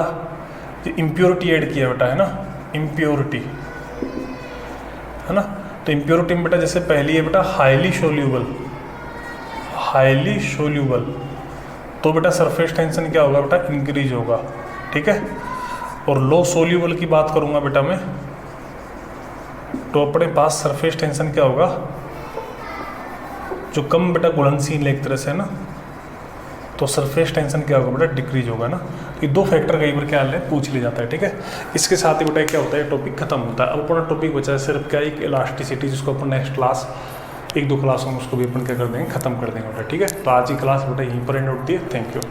इम्प्योरिटी ऐड किया बेटा, है ना, इम्प्योरिटी, है ना। तो इम्प्योरिटी में बेटा जैसे पहली है बेटा हाईली सोल्यूबल, हाईली सोल्यूबल, तो बेटा सरफेस टेंशन क्या होगा बेटा, इंक्रीज होगा, ठीक है। और लो सोल्यूबल की बात करूँगा बेटा मैं, तो अपने पास सरफेस टेंशन क्या होगा, जो कम बेटा घुलनशील एक तरह से, है ना, तो सरफेस टेंशन क्या होगा बेटा, डिक्रीज होगा ना। ये दो फैक्टर कई बार क्या है पूछ लिया जाता है, ठीक है। इसके साथ ही बेटा क्या होता है, टॉपिक खत्म होता है। अब अपना टॉपिक बचा है सिर्फ क्या, एक इलास्टिसिटी, जिसको अपन नेक्स्ट क्लास, एक दो क्लासों में उसको भी अपन क्या कर देंगे, खत्म कर देंगे बेटा, ठीक है। तो आज की क्लास बेटा यहीं पर एंड होती है। Thank you.